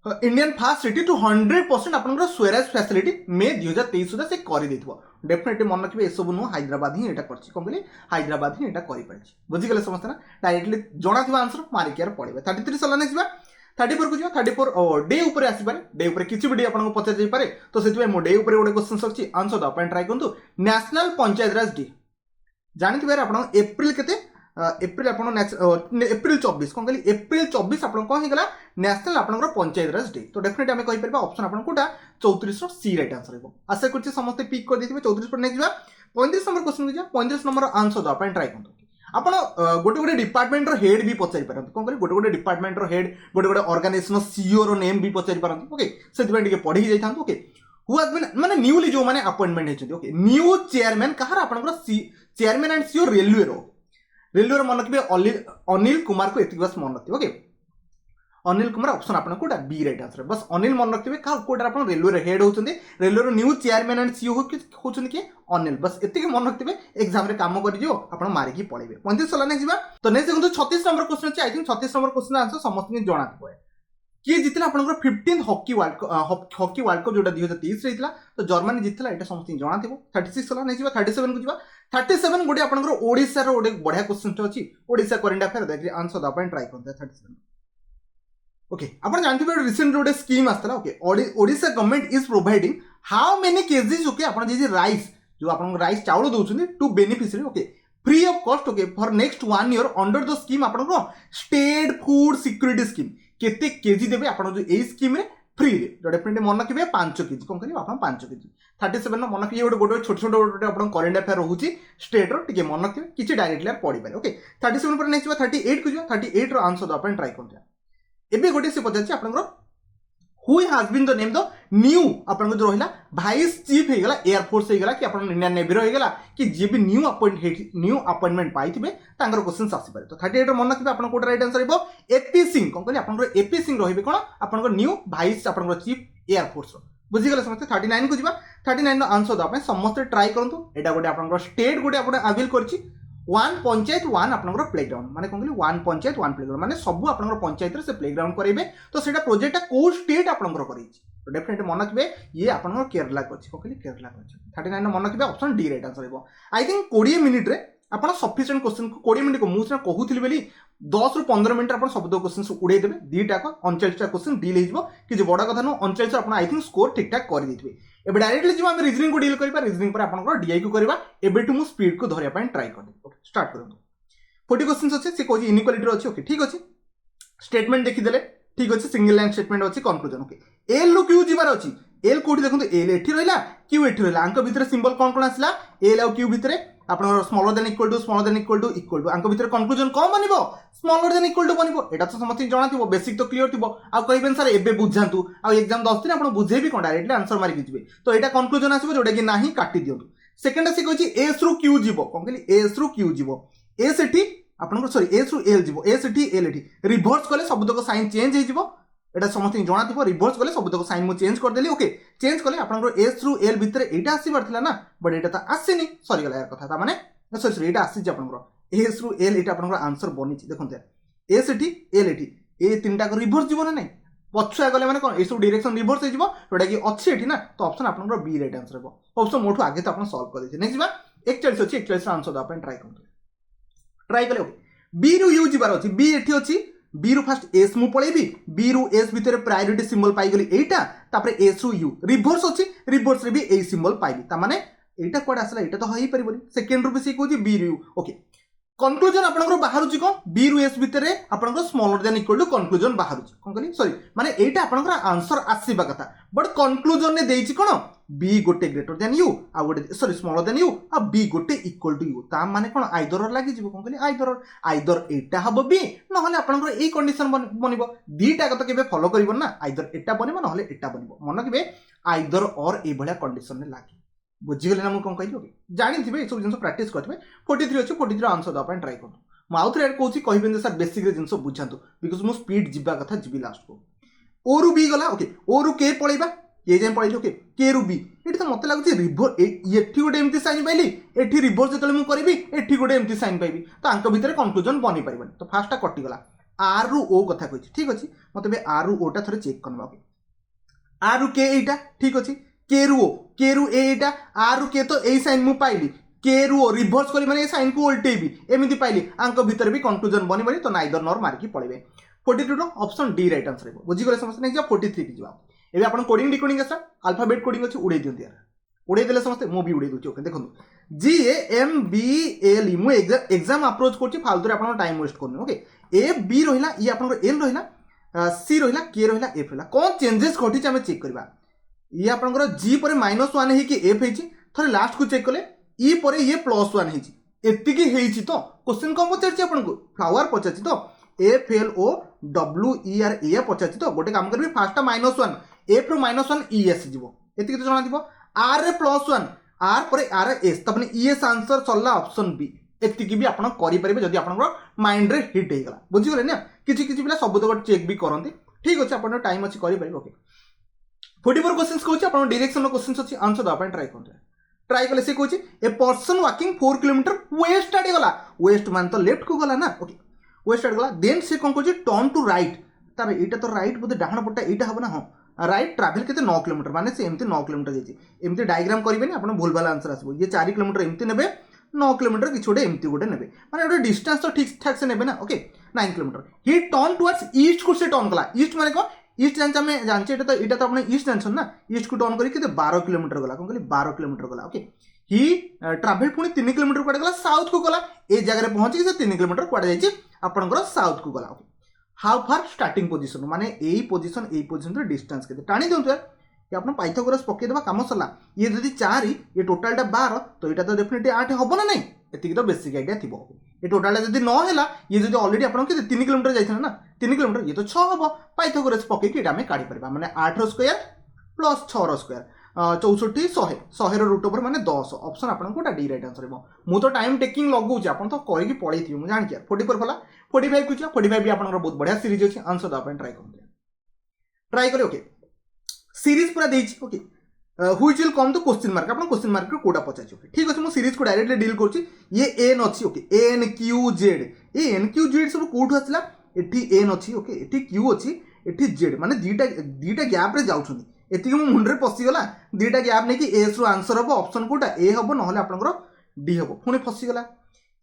Indian fast city to 100% आपनकर स्वेराज फैसिलिटी मे 2023 सुधा से करि देथिबो। डेफिनेटली मन रखिबे ए सब नु हैदराबाद ही एटा करछि कोन बोली हैदराबाद ही एटा करि पाछि बुझि गेले समस्त ना डायरेक्टली जणा थिबा आंसर मारि केयर पड़िबे। 33 सला नेक्स्ट बा 34 को जियो 34 डे ऊपर आसी पारे डे ऊपर किछि भी डे आपन को पचार जाई पारे तो सेति मो डे ऊपर गोटे क्वेश्चन सछि आंसर द अपन ट्राई करंतु नेशनल पंचायत राज डे जानि थिबे आपन अप्रैल केते एप्रिल आपन एप्रिल 24 कोन कहली एप्रिल 24 आपन कोन हे गला नेशनल आपन पंचायत राज डे तो डेफिनेटली हमें कहि परबा ऑप्शन आपन कोटा 34 रो सी राइट आंसर हेबो। आशा करछि समस्त पिक कर देथिबे 34 पर नेक्स्ट बा 35 नंबर क्वेश्चन जा 35 नंबर आंसर द अपन ट्राई करंतु आपण गोटे गोटे डिपार्टमेंट रो हेड भी पचारि पारंत कोन कहली गोटे गोटे डिपार्टमेंट रो हेड गोटे गोटे ऑर्गेनाइजेशन सीईओ रो नेम भी पचारि पारंत। ओके सेति पे टिके पढि जाई थांत। ओके हु हैज बीन माने न्यूली जो माने अपॉइंटमेंट हेचंती। ओके न्यू चेयरमैन कहार आपन चेयरमैन एंड सीईओ रेलवे मन रखिबे अनिल कुमार को एतिक बस मन रखिबे। ओके अनिल कुमार ऑप्शन आपन कोटा बी राइट आंसर बस अनिल मन रखिबे का कोटा आपन रेलवे रे हेड होचंदी रेलवे रो न्यू चेयरमैन एंड सीईओ होचंदी के अनिल बस एतिक मन रखिबे एग्जाम रे काम करि जियो आपन मारि की पळेबे। 35 सला नेक्स्ट बा तो नेक्स्ट देखो 36 नंबर क्वेश्चन छै I think 36 number question answer समस्त ने जणा थबो किए जितला आपन 15th हॉकी वर्ल्ड कप जोटा 2023 रे हितला तो जर्मनी जितला एटा समस्त जणा थबो। 36 सला नेक्स्ट बा 37 को जिबा 37 गोटे आपन ओडिसा रो गोटे बढ़िया क्वेश्चन अछि Odisha current affair that answer द अपन ट्राई करते 37। ओके आपण जानथिबे रिसेंट गोटे स्कीम आस्तला। Okay Odisha government is providing how many KGs okay आपण जे राइस जो आपण राइस चावल दोछुनी to beneficiary. Okay free of cost. Okay for next 1 year under the scheme आपण स्टेट फूड सिक्योरिटी स्कीम केते केजी देबे आपण जो ए स्कीम रे फ्री रे जो डेफिनेटली मन रखिबे 5 केजी कोन करियो आपण 5 केजी। 37 न मन रखिए गोटे छोट छोट गोटे आपण करंट अफेयर रहउची स्टेट रो टिके मन रखिबे किछि डायरेक्टली पढि पारे। ओके 37 पर नेक्स्ट 38 को जो 38 रो आंसर द अपन ट्राई करते एबे गोटे से पचाछि आपण who has been the name the new आपन जो रहिला वाइस चीफ हे गेला एयर फोर्स हे गेला कि आपन इंडियन नेवी रो हे गेला कि जे भी न्यू अपॉइंटमेंट पाइथिबे तांगर क्वेश्चन आसी पारे। तो 38 मन रखिबे आपन कोटा राइट आंसर हेबो एपी सिंह कोन कहली आपन एपी सिंह रहिबे कोन आपन न्यू वाइस आपन चीफ एयर फोर्स रो बुझी गेले समस्त। 39 को जिबा 39 नो आंसर द समस्त ट्राई करंतु एटा गोटे आपन स्टेट गोटे आपन अवेल करछि 1 पंचायत 1 आपनकर प्लेग्राउंड माने कोन कहली 1 पंचायत 1 प्लेग्राउंड माने सब आपनकर पंचायत रे से प्लेग्राउंड करेबे तो सेटा प्रोजेक्ट को स्टेट आपनकर करिछि तो डेफिनेटली मन रखिबे ये आपनकर केरला करछि कोन कहली केरला करछि। 39 मन रखिबे ऑप्शन डी राइट आंसर हेबो। आई थिंक 20 मिनिट रे आपण सफिशिएंट क्वेश्चन को 20 मिनिट को मुसना कहूथिली बेली 10 रु 15 मिनिट आपण सब दो क्वेश्चन उड़े देबे दीटा को 39 टा क्वेश्चन डील हिजबो कि जे बडा कथा न 39 आपण आई थिंक स्कोर ठीक ठाक कर देथिबे। एबे डायरेक्टली जो हम रीजनिंग को डील करबा रीजनिंग पर आपनकर डीआई को करबा एबे टू मु स्पीड को धरिया पय ट्राई कर दे। ओके स्टार्ट करंतु 40 क्वेश्चन अच्छे से कोजी इनइक्वालिटी अच्छे। ओके ठीक अछि स्टेटमेंट देखि देले ठीक अछि सिंगल लाइन स्टेटमेंट अछि कंक्लूजन। ओके एल लो क्यू जिबार अछि एल कोठी देखंतु एल एठी रहला क्यू एठी रहला अंक भितर सिंबल कोन कोन आसला एल और क्यू भितर आपन स्मॉलर देन इक्वल टू अंक भितर कंक्लूजन कोन बनिबो स्मॉलर देन इक्वल टू बनिबो एटा तो समस्त जणा थिबो बेसिक तो क्लियर थिबो आ कहबेन सर एबे बुझांतु आ एग्जाम 10 दिन आपन बुझेबी कोन डायरेक्टली आंसर मारि दिबे तो एटा कंक्लूजन आसीबो जोडा कि नाही काटि दियंतु। सेकंड से कहछि एस रु क्यू जिवो कोन कहली एस रु क्यू जिवो एस एठी आपन सॉरी एस रु एल जिवो एस एठी एल एठी रिवर्स कले शब्द को साइन चेंज हे जिवो एटा समस्त जणा थिबो रिवर्स कले शब्द को साइन मु चेंज कर देली। ओके चेंज कले आपन एस रु एल भितर एटा आसी परथिला ना बट एटा त आसीनी सॉरी गला यार कथा ता माने सॉरी एटा आसी जे आपन एस रु एल एटा आपन आंसर बनि छि देखंत एस एठी एल एठी ए तीनटा को रिवर्स जीवो ना नहीं पछुआ गले माने कोन ए सब डायरेक्शन रिवर्स हे जीवो जोटा कि अछि एठी ना तो ऑप्शन आपन बी राइट आंसर हेबो। ऑप्शन मोठो आगे तो आपन सॉल्व कर देछि। नेक्स्ट बा 41 अछि 41 रा आंसर द आपन ट्राई करते ट्राई कले। ओके बी रु यू जीवार अछि बी एठी अछि बी रु फास्ट एस मु पळेबी बी रु एस भितर प्रायोरिटी सिंबल पाइगली एटा तापर एस रु यू रिवर्स अछि रिवर्स रे भी ए सिंबल पाइबी ता माने एटा कोड आसला एटा तो हई परिबनी सेकंड रु भी से कहूची बी रु ओके कंक्लूजन आपनकर बाहरुची कोन बी रु एस भितर आपनकर smaller than equal to conclusion बाहरुची कोन कहली सॉरी माने एटा आपनकर आंसर आसीबा कथा बट कंक्लूजन ने देइची कोन बी गोटे ग्रेटर देन यू आ गोटे सॉरी स्मॉलर देन यू आ बी गोटे इक्वल टू यू ता माने कोन आइदर लागि जिवो कोन कहली आइदर एटा हबो बी न हले आपनकर ए कंडीशन बनिबो दीटा कत केबे फॉलो करिवो ना आइदर एटा बनिबो न हले एटा बनिबो मन केबे आइदर और ए भलिया कंडीशन ने लागि बुझीगले ना मु कौन कही जानी थे ये सब जिन प्राक्ट करेंगे 43 अच्छे 43 आंसर देवाई ट्राए करूँ मुझे थोड़े कौन कहे सर बेसिक जिन बुझातु बिकज मु स्पीड जीवा कथा जी लास्ट को ओ रु बी गला ओके ओ रु के पलैबा ये जाए पलैली ओके के रु बी ये तो मत लगुच रिभर ये गोटे एमती साइन पाइली ये रिभर्स जो करी एठी गोटे एमती साइन पाइबी तो आंक भितर कंक्लूजन बनी पार तो फास्टा कटिगला आर रु ओ कथा कही ठीक अच्छे मतलब आर रु ओटा थोड़े चेक करवा ओके आर रु के एटा ठीक अच्छे के रु एटा आर रु के तो ए साइन मु पाइली के रु ओ रिभर्स करी माने ए साइन को उल्टेबी एमिति पाइली आंक भितर भी कंक्लूजन बनी बनी तो नाइदर नॉर मार्की पड़े 42 ऑप्शन डी राइट आंसर हो बुझी गले समस्त नहीं 43 की जवाब एबे आपण कोडिंग डिकोडिंग आसा अल्फाबेट कोडिंग अछि उड़े दियंती यार उड़े देले समस्त मो भी उड़े दोची ओके देखंतु G A M B L E मु एग्जाम अप्रोच करछि फालतू रे आपण टाइम वेस्ट करनी ओके ए बी रहिला ई आपण एल रहिला सी रहिला के रहिला एफ रहिला कोन चेंजेस घटी छ हम चेक करबा ये आपनकर जी पर -1 है कि एफ है थोड़े लास्ट को चेक कले ई पर ये +1 है एतिकी है तो क्वेश्चन कौन पचार आपको फ्लावर पचार तो F L O W E R A पचार तो गोटे काम करेंगे फास्ट -1 एफ रु -1 ई एस जीवो एतिकी तो जाना दिबो आर रे +1 आर पर आर एस तपने ई एस आंसर चलला ऑप्शन बी एतिकी भी आपण करि परिबे जदी आपनकर माइंड रे हिट हे गला बुझी गले ना किछि किछि पिला सब तो चेक भी करंती ठीक अछि आपण टाइम अछि करि परिबे ओके 44 क्वेश्चंस कहूँ आप डायरेक्शन क्वेश्चन अच्छी आंसर देवाई ट्राए करते ट्राए कले से कहूँ a person walking 4 kilometre west आड़े गला वेस्ट मान तो लेफ्ट को गला ना ओके वेस्ट आड़े गला देन से कौन कहूँ टर्न टू राइट तार एटा तो राइट बोधे डाहाण पट्टा एटा हम ना हाँ राइट ट्रावेल के 9 किलोमीटर माने से एमती 9 किलोमीटर जाइए एमती डायग्राम करेंगे आप भूल भाल आंसर आसो ये 4 किलोमीटर एमती ने 9 किलोमीटर किसी गोटे एमती गोटे ने माने गोटे डिस्टेंस तो ठीक ठाक से ने ना ओके 9 किलोमीटर ही टर्न टुवर्ड्स ईस्ट को से टर्न कला ईस्ट माने कौन ईस्ट जान आम जानचे ये तो अपने ईस्ट जान ना ईस्ट को टर्न करके 12 किलोमीटर गला कौन कहली 12 किलोमीटर गला ओके ही ट्रावेल पुणी 3 किलोमीटर कुआडे गला साउथ को गला ए जगह पहुंची से 3 किलोमीटर कुआडे जाइए आपनकर साउथ को गला okay how far starting position माने एई पोजीशन रे डिस्टेंस केते टाणी दियंतु यार ये आपन पाइथागोरस पके देबा काम सरला ये जदी 4 ये टोटलटा 12 तो एटा तो डेफिनेटली 8 हबो ना नहीं एतिकी तो बेसिक आइडिया थिबो ये टोटल जदी 9 हैला ये जदी ऑलरेडी आपन के 3 किलोमीटर जाइथना ना 3 किलोमीटर ये तो 6 हबो पाइथागोरस पके कि एटा में काढी परबा माने 8 रो स्क्वायर प्लस 6 रो स्क्वायर 64 100 रो रूट ओवर माने 10 ऑप्शन आपन कोटा डी राइट आंसर हो मु तो टाइम टेकिंग लगौ छी आपन तो करि कि पळै थि मु जान के 44 फला 45 कुछ 45 भी आपन बहुत बढ़िया सीरीज अछि आंसर द अपन ट्राई करते ट्राई करे ओके सीरीज पूरा देछि okay which will come to question mark आपन क्वेश्चन मार्क रो कोडा पचाछि ओके ठीक अछि मु सीरीज को डायरेक्टली डील करछि ये एन अछि okay N Q Z A N Q Z सब कोठु आछला एठी एन अछि ओके एठी क्यू अछि एठी जेड माने दीटा गैप रे जाउछनी एति मु मुंड रे पसी गला दीटा गैप नै कि एस रो आंसर हबो ऑप्शन कोटा ए हबो न होले आपनकर डी हबो पुणी फसी गला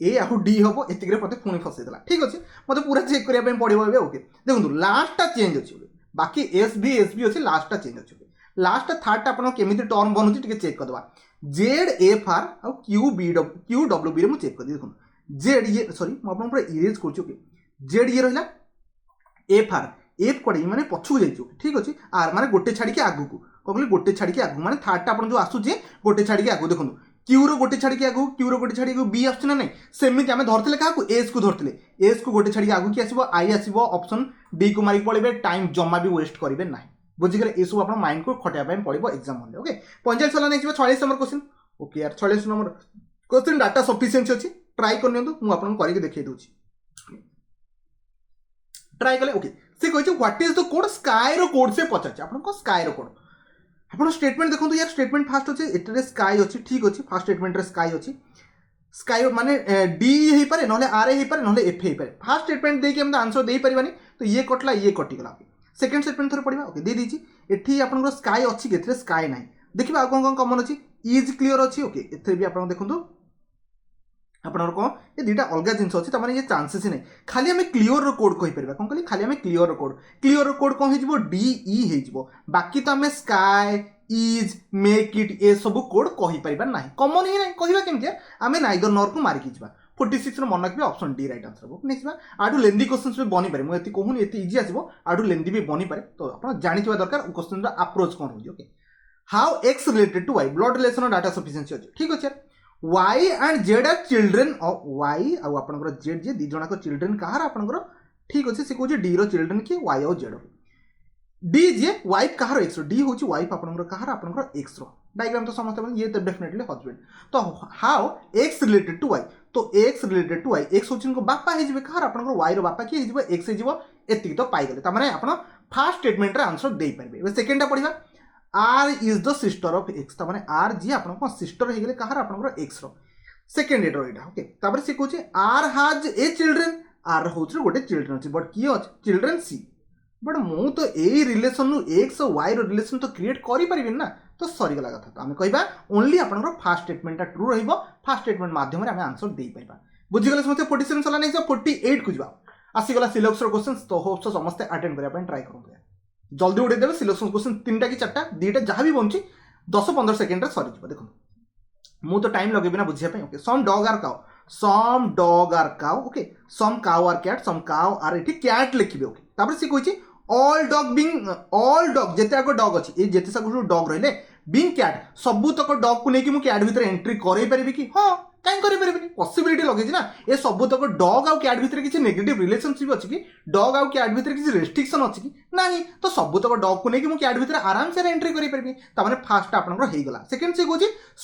ए आउ डी हबो एति रे प्रति पुणी फसी देला ठीक अछि मते पूरा चेक करिया पे पड़िबो एबे ओके देखंतु लास्ट टा चेंज अछि बाकी एस बी अछि लास्ट टा चेंज अछि लास्ट थर्ड आपन केमिति टर्म बनउछि टिके चेक कर दबा जेड एफ आर आ क्यू डब्ल्यू बी रे मु चेक कर दी देखो जेड ये सॉरी मु आपन पूरा इरेज करछु ओके जेड ये रहला एफ आर एफ कोड माने पछु जाइछु ठीक अछि आर माने गोटे छाडी के आगु को कहली गोटे छाडी के आगु माने थर्ड आपन जो आसु जे गोटे छाडी के आगु देखो क्यू रो गोटे छाडी के आगु क्यू रो गोटे छाडी के बी आछन ना नहीं सेमिति हमें धरतले काकू एस को धरतले एस को गोटे छाडी के आगु की आसीबो आई आसीबो ऑप्शन डी को मारी पळेबे टाइम जम्मा भी वेस्ट करिवे नाही बुझिगले ए सब अपन माइंड को खटिया पे पड़िबो एग्जाम होले ओके 45 वाला नेक्स्ट 46 नंबर क्वेश्चन ओके यार 46 नंबर क्वेश्चन डाटा सफिशिएंसी अछि ट्राई करनियंतु मु आपन करि के देखै दोछि ट्राई कले ओके से कहै छै what is the code sky रो कोड से पचाछ आपन को स्काई रो कोड आपन स्टेटमेंट देखंतु यार स्टेटमेंट फास्ट अछि एटरे स्काई अछि ठीक अछि फर्स्ट स्टेटमेंट रे स्काई अछि स्काई माने डी हे पारे नले आर हे पारे नले एफ हे पारे फर्स्ट स्टेटमेंट दे के हम आंसर देई परिबानी तो ये कटला ये कटि गला सेकंड स्टेटमेंट थोड़े पढ़ा ओके दे दीची एठी आपन स्काई अछि केथरे स्काई नाही देखिबा आ कोन कॉमन अछि इज क्लियर अछि ओके एथे भी आपन देखंतु आपनर कौन ये दुटा अलग जिन अच्छी तार ये चांसेस ही नहीं खाली आम क्लीयर कोड कहीपर कौन कहली खाली आम क्लीयर कोड कौन हो DE हो बाकी तो आम स्काई इज मेक इट ए सब कोड कहीपर ना कमन ही ना कहवा केमती आम नाइदर नर को मारिकी जा 46 मन रखिए ऑप्शन डी राइट आंसर हम नेक्स्ट आठू लेंदी क्वेश्चन भी बनी पारे मुझे कहूनी ये इजी आसो आठू लेंदी भी बनी पारे तो आप जाना दरकार क्वेश्चन अप्रोच कौन हो okay how X related to Y blood relation data sufficiency अच्छे ठीक अच्छे Y and Z are children of Y आउ आपनकर जेड जे दी जणा को चिल्ड्रेन कहार आपनकर ठीक अच्छे से कहूँ डी रो चिल्ड्रेन किए वाई आउ जेड डी जे वाइफ कहार एक्स डी हूँ वाइफ आपनकर कहार आपनकर एक्स रो डायग्राम तो समझते ये तो डेफिनेटली हस्बैंड तो how X related to Y तो X related to Y X हूँ बापा हो कहार आपनकर वाई रो बापा किए हो एक्स हो एतिक तो पाइगले तार आप फास्ट स्टेटमेंट आंसर दे पारे सेकेंडटा पढ़ा R is the sister of X तार आर जी आप सिस्टर हो गले कहार आपनकर एक्स रो सेकेंड एटा एटा ओके तापर से कहूँ आर हाज ए चिल्ड्रेन आर हूँ गोटे चिल्ड्रेन अच्छे बट किए अच्छे चिल्ड्रेन सी बट मु तो यही रिलेसन एक्स और वाई रिलेसन तो क्रिएट करें ना तो सरीगला कथा तो आम कह ओनली आप fast statement true fast statement मध्यम आंसर दे पार बुझीगले समस्त 47 साल नहीं 48 को जा आसीगला सिलेबस क्वेश्चन तो होप्स समस्ते अटेंड करने ट्राई करेंगे जल्दी उड़े देवे सिलेक्शन क्वेश्चन 3टा कि 4टा 2टा जहाँ भी बनुची 10-15 सेकेंड सरीज देखो मु तो टाइम लगे ना बुझे okay some dog are cow okay some cow are cat some cow are ये कैट लिखे ओके तापर सी कही ऑल डॉग जिते आग डॉग अच्छी ये जिते सब डॉग रही बिंग कैट सबूतक डॉग को लेकिन कैट भीतर एंट्री करें कि हाँ कहीं करें पॉसिबिलिटी लगे ना ये सबूतक डॉग आउ कैट भीतर किसी नेगेटिव रिलेशनशिप अच्छी कि डॉग आउ कैट भीतर किसी रेस्ट्रिक्शन अच्छी कि नहीं तो सबूतक डॉग को लेकिन कैट भीतर आराम से एंट्री करें तार फास्ट आपगला सेकेंड से कहूँ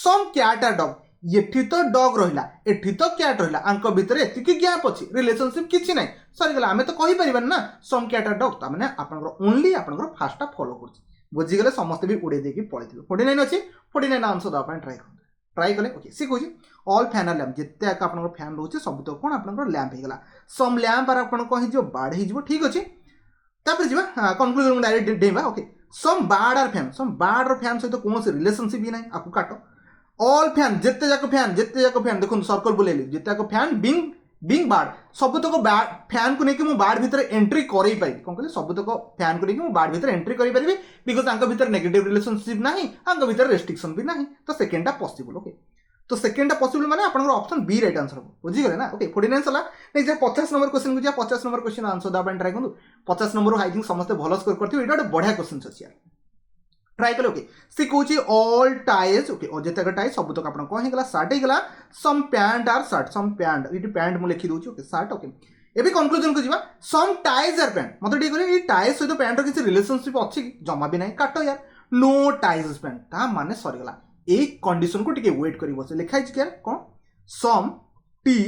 सम कैट आर डॉग ये तो डॉग रहा एठी तो कैट रहा आंक भितर एतिकी गैप अच्छी रिलेशनशिप किसी ना सरीगला आम तो कहीपर ना सम कैट आर डॉग तार आप ओनली आप फास्टा फॉलो कर बुझीगले समस्ते भी उड़े देकी पड़े 49 अच्छी 49 आंसर देवाई ट्राई कले ओके सी कहूँ ऑल फैन आर लैम्प जिते आप फैन रोचे सब तो कौन आप लैम्प होगा सम लैम्प आर आप कौन हो बाड़ हो ठीक अच्छे जी कनक्लूजन डायरेक्ट डेवा ओके सम बाड़ आर फैन सहित कौन से रिलेशनशिप भी ना आपको काट ऑल फैन जिते जाक फैन देखो सर्कल बुलेली जिते जाक फैन बिंग बाड़ सबुतक फैन को लेकिन बाड़ भीतर एंट्री करें पारि कौन कहते सबुतक फैन को लेकिन बाड़ भीतर एंट्री करें बिकज आंक भीतर नेगेटिव रिलेशनशिप ना आंक भीतर रेस्ट्रिक्शन भी ना तो सेकेंडटा पॉसिबल ओके तो सेकेंडटा पॉसिबल माने आप ऑप्शन बी राइट आंसर हम बुझीगले ना ओके 49 साला नेक्स्ट 50 नंबर क्वेश्चन को जा 50 नंबर क्वेश्चन आंसर देवा ट्राई करूँ 50 नंबर आई थिंक समस्त भल स्कोर करते ये बढ़िया क्वेश्चन अच्छी यार ट्राई कले ओके सी कहूँ ऑल टाइज ओके और जिते टाइज सब तक आप कौन होगा सार्ट होगा some pant are shirt some pant ये पैंट मुझे लिखी दूसरी ओके सार्ट ओके एवं कनक्लूजन को जा सम टाइज आर पैंट मतलब ठीक है टाइज सहित पैंट किसी रिलेशनशिप अच्छी जमा भी ना काट यार नो टाइज पैंट ता माने सरीगला ये कंडीशन को टिके वेट कर बस लिखाई क्या कौन सम टी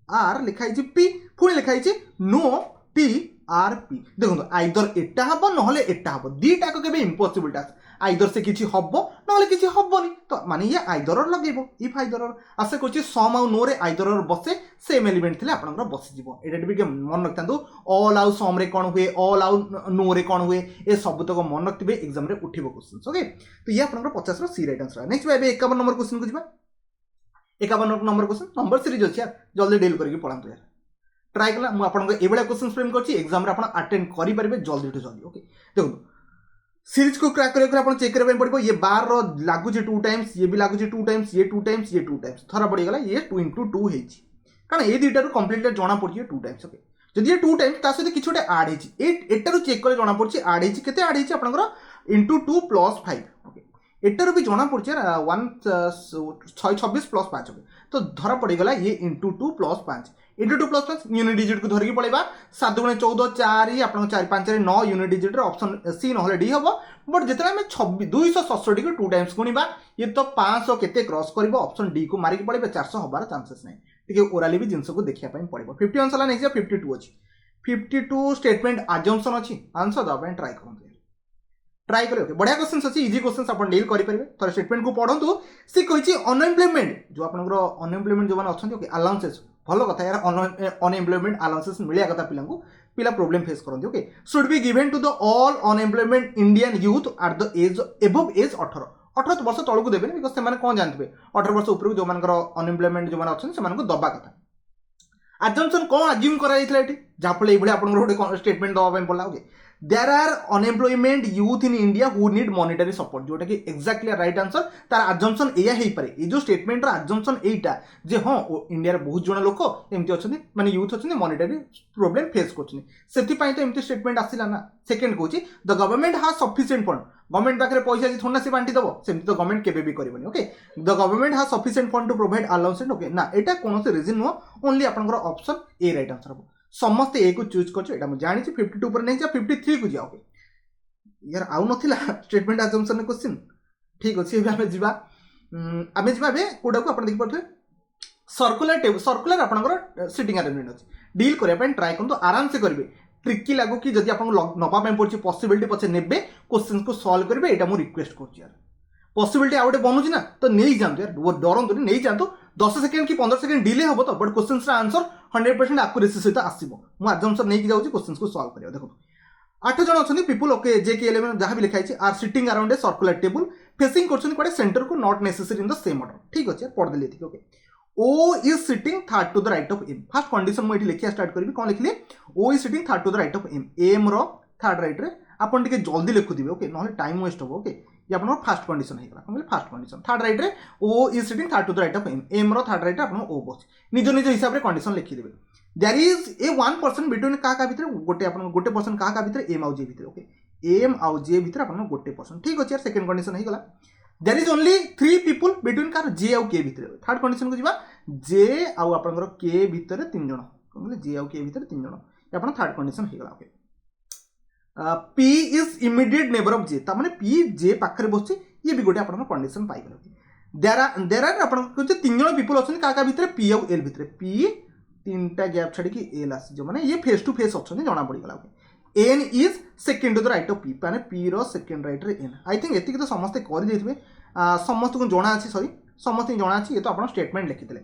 आर लिखाई पी पुणी लिखाई नो टी आर पी देखो आइदर एटा हम ना एटा हम दीटा के इम्पॉसिबल टास्क आइदर से किसी हम ना किसी हेनी तो माने ये आइदर लगे इफ आइदर आशा कर सम आउ नो रे आइदर बसे सेम एलिमेंट थे आप बसीज ये मन रखि था ऑल आउ सम रे कौन हुए ऑल आउ नो रे कौन हुए ये सब तक मन रखिए एग्जाम रे उठिबो क्वेश्चन ओके तो ये आप 50 रो C right answer next 51 number question को जा 51 नंबर क्वेश्चन नंबर सीरीज अच्छी यार जल्दी डील करके पढ़ातु यार ट्राई कला मुझे ये क्वेश्चन फ्रेम कर एग्जाम अटेंड करेंगे जल्दी टू जल्दी ओके देखो सीरीज को क्रैक करके आप चेक करने पड़ो ये बार लगुच 2 टाइम्स ये भी लगुच 2 टाइम्स ये 2 टाइम्स ये 2 टाइम्स थरा पड़गला ये 2 × 2 है कारण ये दुईटार कम्प्लीट जना पड़ी 2 टाइम्स ओके जदि ये 2 टाइम्स ता सहित किसी गोटे आड होटार चेक कले जना पड़ी आड होते आड हो आप 2 + 5 ओके एटार भी जना पड़ी 26 + 5 ओके तो धरा पड़गला ये × 2 + 5 × 2 + 5 यूनिट डिजिट को धरिकी पड़ेगा 7 × 14 4 आप 4 5 9 यूनिट डिजिट ऑप्शन सी ना डी हम बट जितने आम 267 को 2 टाइम्स गुणा ये तो 500 केते क्रॉस कर ऑप्शन डी को मारिक पड़े 400 हबार चांसेस नहीं टे ओराली भी जिनस को देखा पड़ो 51 साला नहीं 52 अच्छी 52 स्टेटमेंट आजम्पशन अच्छी आंसर देवाई ट्राई करेंगे ट्राई करें ओके बढ़िया क्वेश्चन अच्छी इजी क्वेश्चन आप डील करेंगे थोड़ा स्टेटमेंट को पढ़ू सी कही अनएम्प्लॉयमेंट जो आप अनएम्प्लॉयमेंट जो मैंने अच्छा ओके अलाउंसेस भल कथा यार अनएम्प्लॉयमेंट अलाउंसेस मिलिया कथा पिला प्रॉब्लम फेस करते okay should be given to the all unemployment Indian youth at the age above age 18 18 वर्ष तलू देवेनि बिकज से कौन जानते 18 वर्ष उपरକୁ जो अनएम्प्लॉयमेंट जो अच्छे से दबा कथा आजम्पशन कौन आज्यूम कराइला जहाँफल ये गोटे स्टेटमेंट दवाई पड़ा okay there are unemployment youth in India who need monetary support जोटा कि एक्जाक्टली राइट आंसर तार आजम्पशन एया हो पारे ये जो स्टेटमेंट आजम्पशन एटा जे हाँ इंडिया बहुत जन लोक एमती अच्छा माने यूथ अच्छा मॉनिटरी प्रोब्लेम फेस कर तो एमती स्टेटमेंट आसला ना सेकेंड कहूँ the government has sufficient fund government पाखे पैसा थोड़ा सी बांटी दब सेमती तो गवर्नमेंट केबे भी करबनी okay the government has sufficient fund to provide allowance okay ना एटा कौन से रीजन नुह ओनली आपनकर ऑप्शन ए राइट आंसर हम समस्ते ए को चूज कर जानी 52 पर नहीं 53 को जाओ यार आउ नथिला स्टेटमेंट अजम्पशन क्वेश्चन ठीक अच्छे आम जा आम जा कौटा को आप देख पारे सर्कुलर आपंकर सिटिंग अरेंजमेंट अच्छे डील करने ट्राए करूँ आराम से करेंगे ट्रिकी लगू कि जब आपको नवाई पड़े पसिबिलिटी पचे ने क्वेश्चन को सल्व करेंगे यहाँ मुझे रिक्वेस्ट कर पसिबिलिटी आउ गए बनूँ ना तो नहीं जातु यार डरतु नहीं जातु 10 सेकेंड कि 15 सेकेंड डिले हम तो बट क्वेश्चन आंसर 100% आक्यूरेसी सहित आसो मुझे आजम्पशन नहीं जाऊँगी क्वेश्चन को सल्व करा देखो 8 जन अच्छा पीपुल ओके जे के 11 जहाँ भी लिखाई are sitting around a circular table facing कर सेंटर को not necessary in the same order ठीक अच्छे पढ़देली ठीक okay O is sitting third to the right of M first condition मुझे लिखा स्टार्ट करी कौन लिखली O is sitting third to the right of M M रो थर्ड राइट रे आपन टिके जल्दी लिखुदिबे ओके ना टाइम वेस्ट हो ओके ये आपन फर्स्ट कंडीशन है कौन फर्स्ट कंडीशन थर्ड राइट रे O is sitting third to the right of M M रो थर्ड राइट रे आपन ओ बस निज निज हिसाब रे कंडीशन लिखि देबे there is a one person between का भितर गोटे आपन गोटे पर्सन का भितर एम आउ जे भितर ओके एम आउ जे भितर आपन गोटे पर्सन ठीक अछि यार सेकंड कंडीशन है गला there is only 3 people between कार जे आउ के भितर थर्ड कंडीशन को जिबा जे आउ आपन के भितर 3 जण कहले जे आउ के भितर 3 जण ये आपन थर्ड कंडीशन है गला okay P is immediate neighbour of J तामाने पी जे पाखरे बसछि ये भी गोटे आपन कंडीशन पाइ गेल देयर आर आपन कुछ 3 जण पीपल अछन का भितर पी आउ एल भितर पी तीनटा गैप छाड़ी कि एल आसी जो माने ये फेस टू फेस अछन जना पड़ी गला okay N is second to the right of P माने पी रो सेकंड राइट रे एन आई थिंक एतिक तो समस्त कर देथिबे समस्त को जणा अछि सॉरी समस्त जणा अछि ये तो आपन स्टेटमेंट लिखितले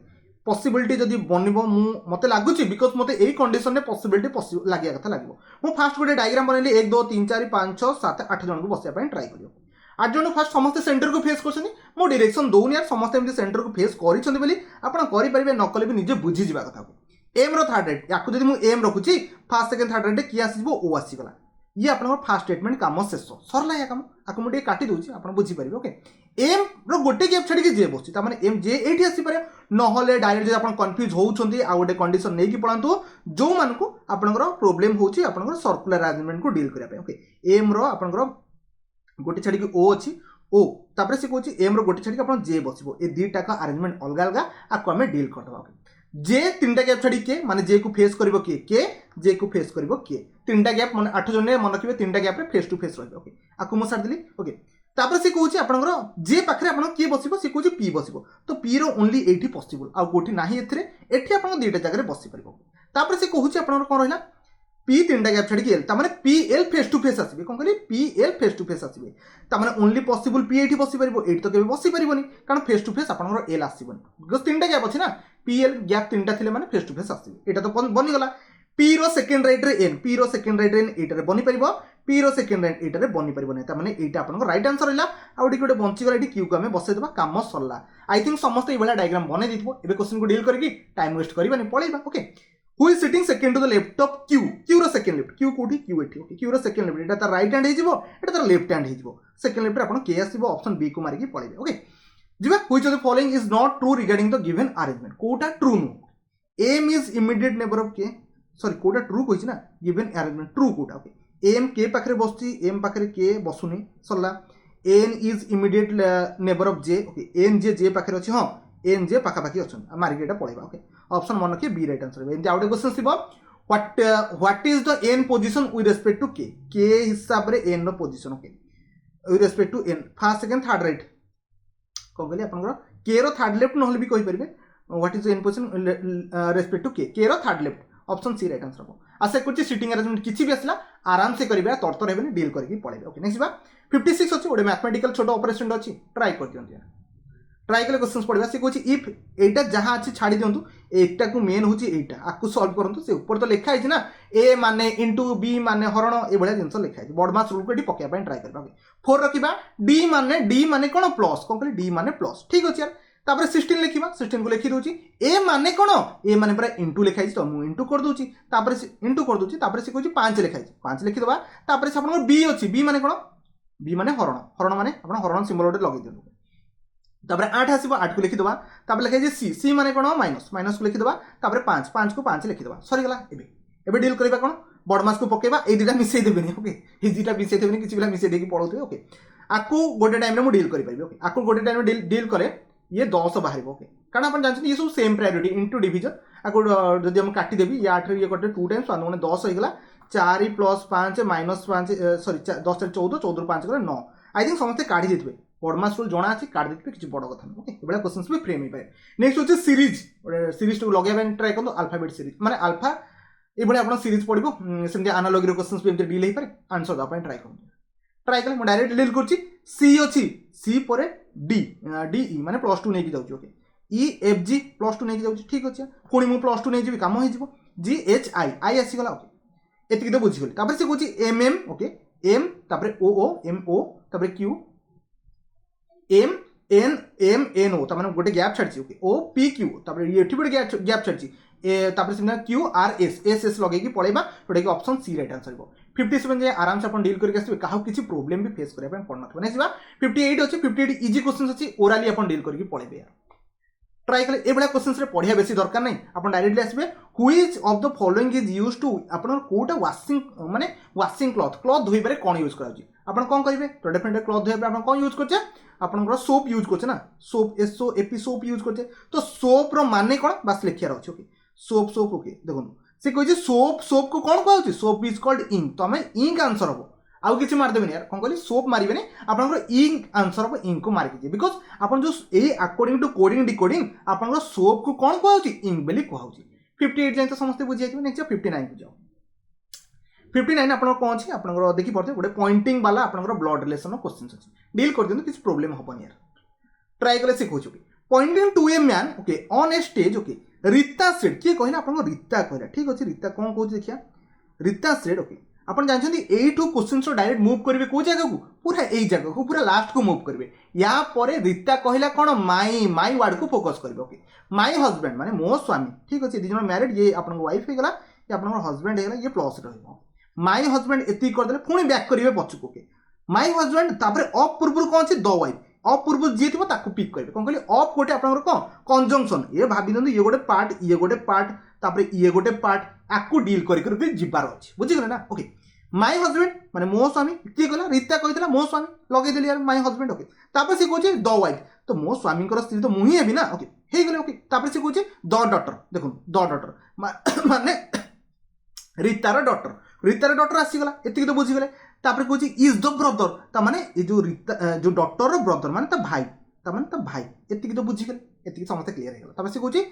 पॉसिबिलिटी जदि बनबो मते लागुची बिकॉज मते एई कंडीशन रे पॉसिबिलिटी लागिया कथा लागबो मु फास्ट गोटे डायग्राम बनैली 1 2 3 4 5 6 7 8 जन को बसिया पय ट्राई करियो 8 जन फास्ट समस्त सेंटर को फेस करछनी मो डायरेक्शन दोउनी यार समस्त एमती सेंटर को फेस करिछन बेली आपण करि परिबे न कले भी निजे बुझी जिबा कथा एम रो थर्ड राइट याकु जदि मु एम रखुची फर्स्ट सेकंड थर्ड राइट की आसीबो ओ आसीगला ये आपन फास्ट स्टेटमेंट काम शेष सरला या काम आकु मुटे काटी दोची आपन बुझी परिबे ओके एम रो गोटे गैप छाड़ी के जे बसची ता माने एम जे एठी आसी पारे न होले डायरेक्ट जे आपन कंफ्यूज होउछंती आ गोटे कंडीशन नै कि पळांतु जो मानको आपनकर प्रॉब्लम होउची आपनकर सर्कुलर अरेंजमेंट को डील करिया पे ओके एम रो आपनकर गोटे छाड़ी के ओ अछि ओ तापर से कहूची एम रो गोटे छाड़ी के आपन जे बसिबो ए दीटा का अरेंजमेंट अलगा अलगा आकु हमें डील करदबा ओके जे तीनटा गैप छाड़ी के माने जे को फेस करिवो के जे को फेस करिवो के तीनटा गैप माने 8 जने मन रखिबे तीनटा गैप रे फेस टू फेस रहबे ओके आकु मो सार देली ओके तापर से कहूची आपनकर जे पाखरे आपन के बसिबो से कहूची पी बसिबो तो पी रो ओनली एठी पॉसिबल आ कोठी नाही एथरे एठी आपन दीटा जगह रे बसि परिबो तापर से कहूची आपनकर कोन रहला पी तीनटा गैप छाड़ी के एल तामाने P L face to face आसीबे कोन कहली P L face to face आसीबे तामाने ओनली पॉसिबल पी एठी बसि परिबो एठी तो केबे बसि परिबोनी कारण फेस टू फेस आपनकर एल आसीबोनी बिकॉज़ तीनटा गैप अछि ना पी एल गैप तीनटा थिले माने फेस टू फेस आसीबे एटा तो बनि गला पी रो सेकंड राइट रे एन पी रो सेकंड राइट रे एन एटा रे बनि परिबो पी रो सेकंड राइट एटा रे बनि परिबो नै तामाने एटा आपनकर राइट आंसर हैला आ ओडी कोडे बंची गला एठी क्यू को हमें बसै देबा काम सरला आई थिंक समस्त ए वाला डायग्राम बनै दिथबो एबे क्वेश्चन को डील करकी टाइम वेस्ट करबानी पळैबा okay who is sitting second to the left of Q Q रो सेकंड लेफ्ट क्यू कोठी क्यू एठी ओके क्यू रो सेकंड लेफ्ट एटा त राइट हैंड हे जिवो एटा त लेफ्ट हैंड हे जिवो सेकंड लेफ्ट रे आपन के आसीबो ऑप्शन बी को मारिकी पळैबे ओके जिबा which of the following is not true regarding the given arrangement कोटा ट्रू नु M is immediate neighbour of K sorry कोटा ट्रू कहिछि ना गिवन अरेंजमेंट ट्रू कोटा ओके एम के पाखरे बसछि एम पाखरे के बसुनी सरला N is immediate neighbour of J okay N J पाखरे अछि हां एन जे पाखा पाखी अछन मारिके एटा पळैबा ओके ऑप्शन मन के बी राइट आंसर एमति आउट क्वेश्चन सिबो what is the N position with respect to K हिसाब रे एन रो position okay with respect to N first second third right को कहली आपन के रो थर्ड लेफ्ट नहले भी कहि परिबे what is the N position respect to K रो third left option C right answer हो आशा करछि सिटिंग अरेंजमेंट किछि भी आसला आराम से करिबा तर्तर हेबेनी डील करके पळैबे ओके नेक्स्ट बा 56 अछि ओडे मैथमेटिकल छोटो ऑपरेशन अछि ट्राई कर दियौ ट्राई कले क्वेश्चन पढ़ा सी कौन इफ एटा जहाँ अच्छी छाड़ी दिंतु एटा को मेन हूँ एटा आपको सल्व करूँ से ऊपर तो लिखाई ना ए माने इंटू बी माने हरण ये जिन लिखाई बड़मास रूल को ये पकड़ा ट्राई करवा 4 रखा डी माने कौन प्लस कौन कहली डी माने प्लस ठीक अच्छे यार तापर 16 लिखा 16 को लिखी दूसरी ए माने कौन ए माने पूरा इंटू लिखाई तो मुझे इंटू कर दूसरी इंटू कर दूसरी से कौन 5 लिखाई 5 लिखिदेवा तापर से आप बी अच्छी बी माने कौन बी माने हरण हरण माने आप हरण सिंबल गोटे लगे दिखाँ तापर 8 आसो 8 को लिखिदेवा तापर लिखाई सी सी माने कौन माइनस माइनस को लिखिदेवा तापर 5 5 को 5 लिखिदेवा सरीगला एबे डील करवा कौन बड़मास को पकेबा ये दुटा मिसई देबेनि ओके ये दुटा मिसई देबेनि किसी पिला मिसई देकी पढ़ौथे ओके आकु गोटे टाइम रे मु डील करि परिबे ओके आकु गोटे टाइम रे डील करे ये 10 बाहर ओके कारण अपन जानछन ये सब सेम प्रायोरिटी इनटू डिवीजन आकु जदि हम काटी देबी ये 8 रे ये गोटे 2 टाइम्स 1 गुणे 10 हो गेला 4 प्लस 5 माइनस 5 सॉरी 10 रे 14 14 रे 5 गले 9 आई थिंक समस्त काढी देथबे बड़मास रूल जना अछि काढी देथबे किछि बड़ कथा ओके एबला क्वेश्चंस भी फ्रेम ही पाए नेक्स्ट होचे सीरीज टू लगेबा ट्राई करतो अल्फाबेट सीरीज माने अल्फा ये आप सीरीज पढ़ो सेमती आनालोगी क्वेश्चन भी डील हो पारे आंसर देवाई ट्राई कर ट्राई कले डायरेक्ट डील कर सी अच्छी सी पर डी डी ई माने +2 नहीं जाऊँ ओके ई एफ जी +2 नहीं जाऊँ ठीक अच्छे पुणी मुझे +2 नहीं जी कम हो जी एच आई आई आसीगला ओके एतिक तो बुझीगली तापर से कहूँ एम एम ओके एम तापर ओ ओ एम ओ तापर Q M N M N O तार गोटे गैप छाड़ी ओके ओ पी क्यू तापर ये गोटे गैप छाड़ी तापर से Q R S S S लगे पड़ेगा जोटा कि ऑप्शन सी राइट आंसर हो 57 जाए आराम से डील करके आसवे क्या किसी प्रोब्लेम भी फेस करने पड़ना नेक्स्ट 58 अच्छे 58 इजी क्वेश्चन अच्छी ओराली आप डील करके पढ़े यार ट्राई कले ये क्वेश्चन पढ़िया बेसी दरकार नहीं आप डायरेक्टली आसवे which of the following is used to आप कोटा वाशिंग माने वाशिंग क्लॉथ धोई बारे कौन यूज कर कौन करेंगे तो डेफिनेटली क्लॉथ धोई आप कौन यूज करछे आपन सोप यूज करछे ना soap S O A P soap use करछे तो सोप रो माने कौन बस लिखियार अच्छे ओके सोप सोप ओके देखो से कहे सोप सोप को कौन कहूँ सोप इज कॉल्ड इंक तो आम इंक आंसर हम आउ कि मारिदेवे यार कौन कहली सोप मारे आप इंक आंसर हम इंक को मारिकी बिकज आप जो ये अकॉर्डिंग टू कोडिंग डिकोडिंग आप सोप को कौन कहूँ इंक बोली कहूँ 58 जाए तो समस्त बुझी जाए नेक्स्ट 59 को जाओ 59 आप कौन अच्छे आप देखी पड़ते गोटे पॉइंटिंग वाला आप ब्लड रिलेशन क्वेश्चन अच्छे डील कर दिखाँ किसी प्रोब्लेम हेनी यार ट्राई कले सीखो pointing to a man okay on a stage okay Rita said किए कहला आप रीता कहला ठीक अच्छे रीता कौन कौन देखिए रीता सेड ओके आप जानते यू क्वेश्चन डायरेक्ट मुव करेंगे कौ जगह को पूरा यही जगह को पूरा लास्ट को मुव करेंगे या रीता कहला कौन माई माई वर्ड को फोकस करेंगे ओके माई हजबैंड माने मो स्वामी ठीक अच्छे दिज मैरिड ये आप वाइफ होगा ये आप हजबैंड होगा ये प्लस माई हजबैंड एति करदे पुणी बैक करेंगे पछक ओके माई हजबैंड अफ पूर्व कौन अच्छे द वाइफ अफ पूर्व जी थी पिक करेंगे कौन कहली अफ गोटे आप कौन कंजंक्शन ये भाभी दिखाते ये गोटे पार्ट तापर ये गोटे पार्ट आपको डील कर जीवार अच्छे बुझीगले ना ओके माई हजबैंड माने मो स्वामी किए कहला रीता कही मो स्वामी लगेदेली यार माई हजबैंड ओके तापर से कहे द वाइफ तो मो स्वामी स्त्री तो मुझे हेबी ना ओके हो गले ओके तापर से कहे द डॉटर देखो द डॉटर माने रीतार डॉटर आसीगला एतिक तो बुझीगले तापर कहे इज द ब्रदर ताने ये जो रीता जो डॉटर ब्रदर माने भाई एतिक तो बुझीगले एतिक समस्त क्लियर हो गला तापर से कहे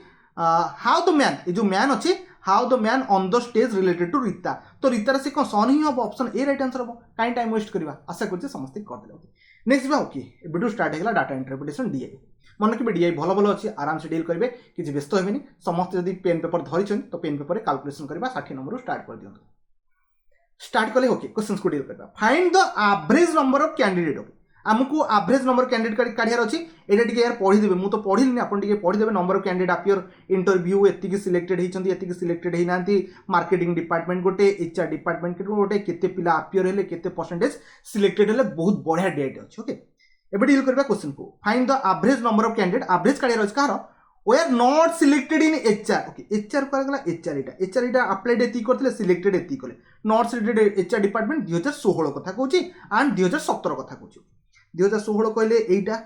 हाउ द मैन ये जो मैन अच्छे how the man on the stage related to Rita तो रीतार से कौन सन ही हम ऑप्शन ए राइट आंसर हम कहीं टाइम वेस्ट करवा आशा कर समस्त करदे okay next okay video start होगा डाटा इंटरप्रिटेशन डीआई मन रखिए डीआई भल भल अच्छी आराम से डील करेंगे किसी व्यस्त हेनी समस्त जब पेन पेपर धरी तो पेन पेपर कैलकुलेशन करवा 60 नंबर स्टार्ट कर दिखाँ स्टार्ट कले ओके क्वेश्चन को डील करवा find the average number of candidate okay आमको एवरेज नंबर कैंडिडेट काढ़ार अच्छी ये यार पढ़ीदेवे मुझे तो पढ़ी आप पढ़ीदेवे number of candidate appear interview एति सिलेक्टेड होती एति सिलेक्टेड होना मार्केटिंग डिपार्टमेंट गोटे एचआर डिपार्टमेंट गोटे केते पिला अपियर हेले केते परसेंटेज सिलेक्टेड हेले बहुत बढ़िया डेट अच्छे ओके एबे डील करबा क्वेश्चन को find the average number of candidate average काढ़ार अच्छे कहार they are not selected in HR okay HR कहला एचआर इटा अप्लाइड एति करथिले सिलेक्टेड एति कले नॉट सिलेक्टेड एचआर डिपार्टमेंट 2016 कथा कहूची एंड 2017 कथा कहूची 2016 कहले एटा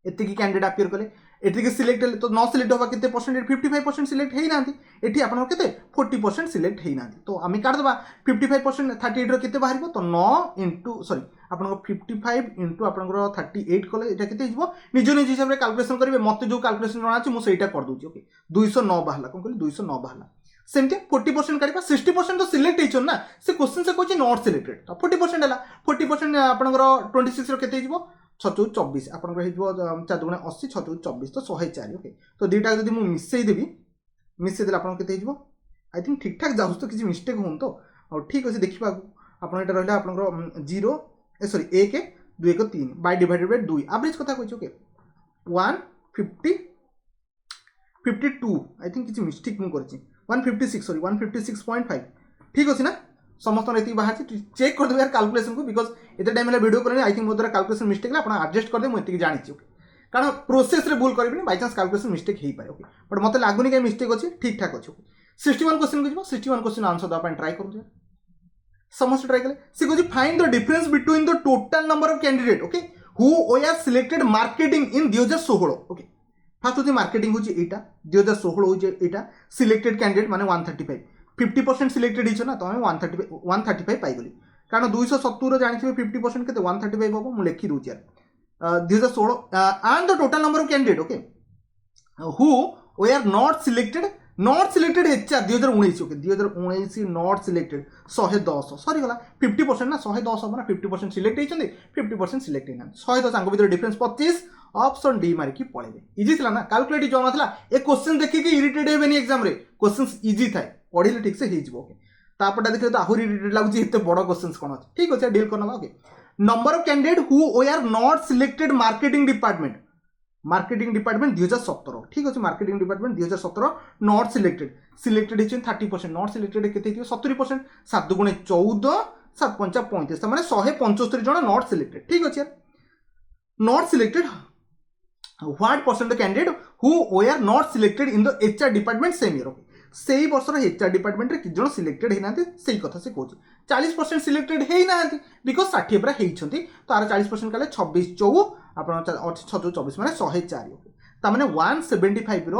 एतिकी कैंडिडेट अपियर कले एतिकी सिलेक्ट तो न सिलेक्ट होगा केते परसेंट 55% सिलेक्ट हेई नांती एठी आपन केते 40% सिलेक्ट हेई नांती तो आमी काट दबा 55% 38 रो केते बाहरिबो तो 9 इनटू सॉरी आपन 55 इनटू आपन 38 कले एटा केते हिजबो निज निज हिसाब रे कैलकुलेशन करिवे मते जो कैलकुलेशन जଣା अछि मु सेटा कर दूची ओके 209 बाहला कोन कहली 209 बाहला सेमते 40% काटिबा 60% तो सिलेक्ट हेइछन ना से क्वेश्चन से कहछि नॉट सिलेक्टेड तो 40% हला 40% आपन 26 रो केते हिजबो 6 24 आपंकर हो 4 दुगुणे 80 6 24 तो 104 ओके तो दुईटा जब मुझे मिसेदेवी मिसेदेले आप आई थिंक ठीक ठाक जाऊँ तो किसी मिस्टेक हो तो और ठीक अच्छे देखा आप रहा आप 0 sorry 1 2 1 3 by divided by 2 average कथा कही ओके 150 52 आई थिंक किसी मिस्टेक मुझे 156 सॉरी 156.5 ठीक अच्छे ना समस्त ये बाहर चेक कर यार कैलकुलेशन को बिकज एत टाइम वीडियो करें आई थिंक मो द्वारा कैलकुलेशन मिस्टेक आप एडजस्ट कर दे मुझे जानी कारण प्रोसेस रे भूल करेंगे बाई चान्स कैलकुलेशन मिस्टेक हो पाए ओके बट मत लगुनि कहीं मिस्टेक अच्छी ठीक ठाक अच्छे 61 क्वेश्चन को 61 क्वेश्चन आंसर देवाई ट्राए करूँ समस्त ट्राए कले सी कह find the difference between the total number of candidate okay who were selected marketing in 2016 okay fast हूँ मार्केटिंग हूँ यहाँ 2016 हूँ यहाँ सिलेक्टेड कैंडिडेट माने 135 50% सिलेक्टेड हो ना तो आम 135 पाइगली कारण 270 जानते 50% के 135 हम मुझे लिखी दूसरी यार 2016 and the total number of candidate okay who were not selected HR 2019 okay 2019 not selected 110 सरीगला 50% ना 110 हम ना 50% सिलेक्ट होती 50% सिलेक्ट होना 110 आंक भर डिफरेंस 25 ऑप्शन डी मारिकी पड़े इजी थी ना कैलकुलेट जो ना ए क्वेश्चन देखिए इरिटेट हेनी एग्जाम रे क्वेश्चन इजी थाए पढ़े ठीक से ओके तापटा देखिए तो आहरी इरिटेट लगुच एत बड़ क्वेश्चन कौन अच्छे ठीक अच्छे डील करना okay number of candidate who were not selected marketing department 2017 ठीक अच्छे मार्केटिंग डिपार्टमेंट 2017 नॉट सिलेक्टेड होती 30% नॉट सिलेक्टेड के 70% 7 दुगुणे 14 7 पंचा 35 मैंने 175 जन नॉट सिलेक्टेड ठीक अच्छे not selected what percent candidate who were not selected in the HR department same year okay से वर्षर HR डिपार्टमेंट कि जन सिलेक्टेड होना से कथा से कहूँ 40% सिलेक्टेड होना बिकज 60 पूरा होती तो आर 40% कले 26 4 आप 6 24 मैंने 104 ओके मैंने 175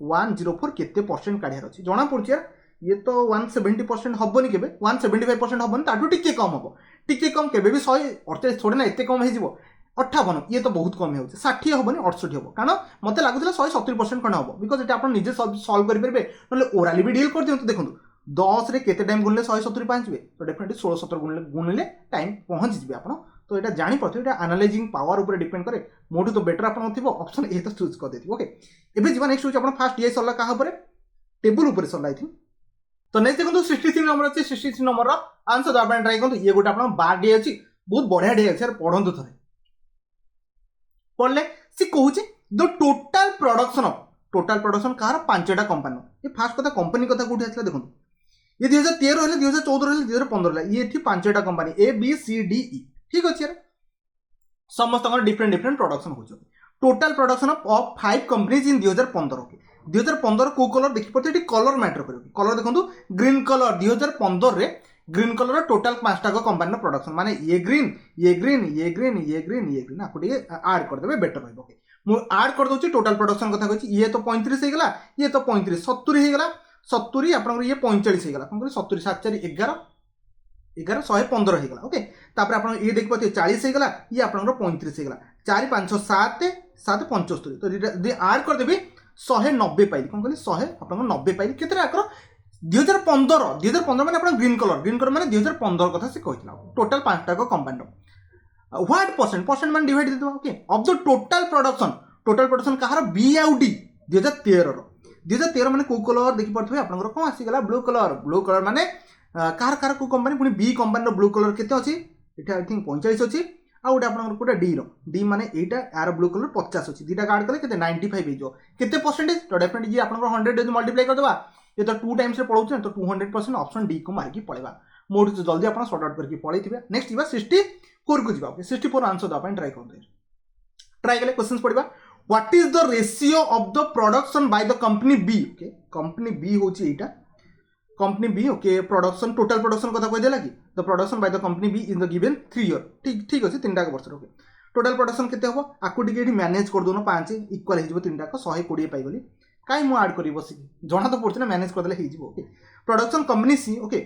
104 केते परसेंट काढ़ार अच्छे जना पड़ी यार ये तो 170% हेनी के 175% हेनी ताठू टी कम हम टी कम के 148 थोड़े ना एत कम हो 58 ये तो बहुत कम हो 60 हेनी 68 हम कारण मत लगुला 170% खंड हम बिकज ये आप निजे सल्व करेंगे ना ओराली भी डील कर दिखाँ देखो 10 रे केते टाइम गुणले 170 पहुँचे तो डेफिनेटली 16-17 गुणले टाइम पहुँच जी आप तो यहाँ जापे ये एनालाइजिंग पावर उपर डिपेंड करे मोठू तो बेटर आप ऑप्शन ए तो चूज कर देते ओके एवं जी नेक्स्ट हूँ फास्ट ये सरला क्या टेबुल उपर सरला आई थिंक तो नेक्स्ट देखो 63 नंबर अच्छे 63 नंबर आंसर देवा ट्राए करूँ ये गोटे आप बार डे अच्छी बहुत बढ़िया डे अच्छे पढ़ु थे पढ़ले सी कहूँ द टोटाल प्रोडक्शन कहार 5टा कंपानी ये फास्ट कथा कंपनी कथा कौटी आसला देखो ये 2013 है 2014 है 2015 ये 5टा कंपानी ABCDE ठीक अच्छे यार समस्त डिफरेंट प्रोडक्शन हो total production of 5 companies in 2015 के 2015 को कलर देखी पड़ते कलर मैटर कर कलर देखो ग्रीन कलर 2015 रे ग्रीन कलर टोटाल 5टा कंपानी प्रोडक्शन माने ये ग्रीन ये ग्रीन ये ग्रीन ये ग्रीन ये ग्रीन आपको आड करदे बेटर रही ओके मुझे आड कर दूसरी टोटाल प्रोडक्शन कथा कहूँ ये तो 35 होगा ये तो 35 70 होगा 70 आप ये 45 होगा कौन कह 70 7 4 11 11 115 होगा ओके तापर आप ये देख पाते 40 होगा ये आप 35 होगा 4 5 7 7 75 तो आड करदेवी 190 पाइली कौन कहली 100 आप 90 पाइली के 2015 मैंने आप ग्रीन कलर मैंने 2015 कथा से कहला टोटाल 5टा कंपानी व्हाट परसेंट मैंने डिवाइड देते okay of the total production कहार बी आउ डी 2013 मैंने को कलर देखी पारे आप कौन आसीगला ब्लू कलर माने कहार को कंपानी पुणी बी कंपानी ब्लू कलर केते अच्छी ये आई थिंक 45 अच्छी आउ गोटे आप गोटे डी माने एटा यार ब्लू कलर 50 अच्छी दुटा कार्ड कले के 95 हो केते परसेंटेज तो डेफिनेटली आप 100 मल्टीप्लाई करदेवा ये तो 2 टाइम्स पढ़ाऊँ तो 200% ऑप्शन डी को मारिकी पड़ेगा मोड जल्दी आप सर्ट आउट करके पढ़े थे नेक्स्ट जा 64 को जावा 64 आंसर देवाई ट्राए करते ट्राए कले क्वेश्चन पढ़ा what is the ratio of the production by the company B okay company B हूँ यहाँ company B okay production total production कथा कहदेला कि the production by the company B in the given 3 year ठीक अच्छे 3टा वर्ष okay total production केते हम आपको टी मैनेज कर दौन 5 इक्वाल हो 3टा 120 पाइगली कहीं मुझे आड करी बस जना तो पड़े ना मैनेज करदे okay production company C okay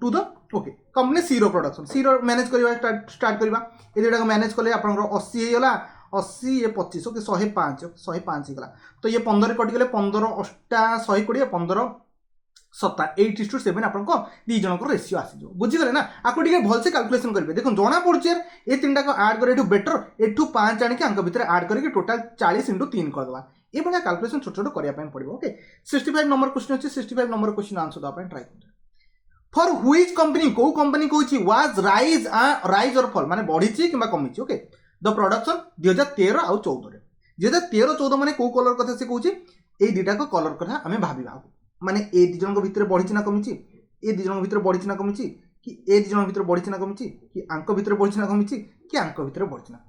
to the okay company C रो प्रोडक्शन सी रो मैनेज करवा स्टार्ट करवा ये दुटा मैनेज कले आप 80 होगा 80 ये 25 ओके 105 होगा तो ये 15 कटिगले 15 8 120 15 8:7 आप दी जनकर रेसीो आसीज बुझीगले ना आपको टे भलसे कैलकुलेशन करेंगे देखो जना पड़े यार ये 3 टाक आड कर बेटर एठू 5 आणिक आंक भितर आड करके टोटाल 40 × 3 करदे ये भाया कैलकुलेशन छोट छोट करने पड़ो ओके 65 नंबर क्वेश्चन अच्छे 65 नंबर क्वेश्चन आंसर देवाई ट्राई कर फॉर व्हिच कंपनी को कंपनी कहूँ वाज राइज और फॉल माने बढ़ी कि कमी ओके द प्रोडक्शन 2013 आउ 14 2013-14 माने को कलर कथा से कहूँ ये दुटा कलर कथा आम भाविबा माने ए दी जन भितर बढ़ी ना कमी ए दी जन भितर बढ़ी ना कमी कि ए दी जन भितर बढ़ी ना कमी कि आंक भितर बढ़ी ना कमी कि आंक भितर बढ़ी ना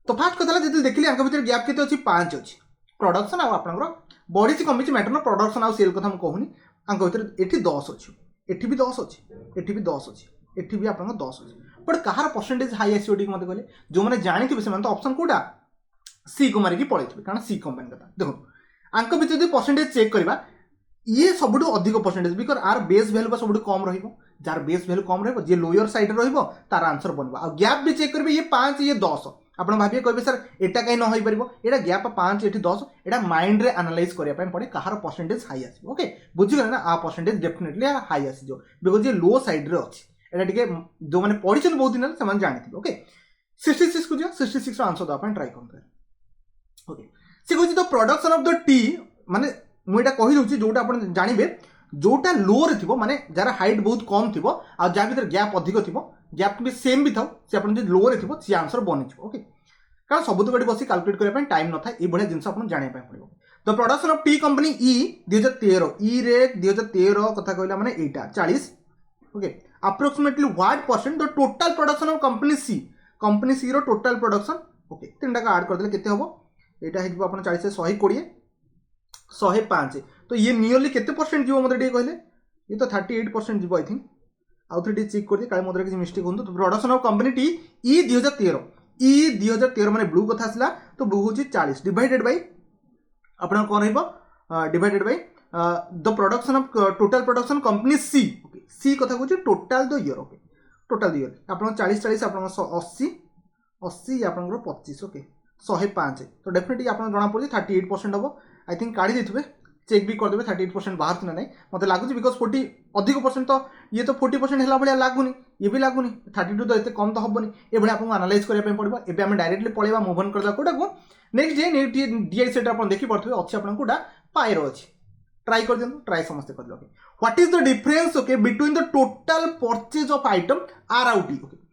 तो फास्ट कथा जो देखिए आंक भितर गैप केते अच्छी 5 अच्छी प्रोडक्शन आप बढ़ी कमी मैटर ना प्रोडक्शन आउ सेल कथा कहूनी आंक भितर ये 10 अच्छी एठी भी 10 अच्छी एठी भी 10 अच्छी एठी भी आप 10 अच्छी बट कहार परसेंटेज हाई आसो मत कहले जो मैंने जानी थे तो ऑप्शन कौटा सी को मारिकी पड़े कारण सी कंपनी कथा देखो आंक भितर जो परसेंटेज चेक करवा ये सबुठ अधिक percentage because our base value सब कम जार बेस भैल्यू कम रही लोअर साइड तार आंसर बनवा आ गैप भी चेक करेंगे ये 5 ये 10 आप भाविए कहे सर एटा कहीं न पार यहाँ गैप 5 ये 10 यहाँ माइंड रे एनालाइज करने पड़े कहार परसेंटेज हाई आसो ओके बुझीगले ना आ परसेंटेज डेफिनेटली हाई आसीज बिकज ये लो साइड रे अच्छी यहाँ टे जो मैंने पढ़ी बहुत दिन से जानी ओके 66 को जो 66 आंसर देवाई ट्राई करते ओके सी कहूँ the production of the T माने मुझे कहीदे जोटा आप जानवे जोटा लो रे थी माने जार हाइट बहुत कम थी आ जहाँ भर गैप अधिक थी गैप भी सेम भी था सी आप लो रे थी सी आंसर बनी ओके कारण सब तो बस कैलकुलेट करने टाइम न था ये जिन आप जाना पड़ो the production of T company E 2013 E रे 2013 कथा कहला माने एटा 40 okay approximately what percent the total production of company C रो टोटल प्रोडक्शन ओके 3 टाका ऐड कर देले केते हबो एटा हे 40 से 120 105 तो ये नियरली केते परसेंट जीव मते टे कहले ये तो 38% जीव आई थिंक आउ थे चेक कर दिए काले मते किसी मिस्टेक हो तो production of company T E 2013 माने ब्लू कथा आसला तो ब्लू होची 40 डिवाइडेड बाय आपण कोन रहबो divided by the production of total production company C okay सी कथा कहूची total the year okay total the year आपण 40 आपण 80 आपण 25 ओके 105 तो डेफिनेटली आप जना पड़े 38% हम आई थिंक काढ़ी देते चेक भी करदे 38% बाहर ना नहीं मत लगुच बिकज 40 अधिक परसेंट तो ये तो 40% है भाया लगुनि ये भी लगुनि 32 तो ये कम तो हेनी ये आपको एनालाइज करने पड़ो एवं आम डायरेक्टली पलैया मुव ऑन करदा कोटा को नेक्स्ट डे डीआई सेट आप देखिपे अच्छे आपको कोटा पायर अच्छी ट्राई कर दिखाँ ट्राई समस्त कर okay what is the difference okay between the total purchase of item R आउ टी ओके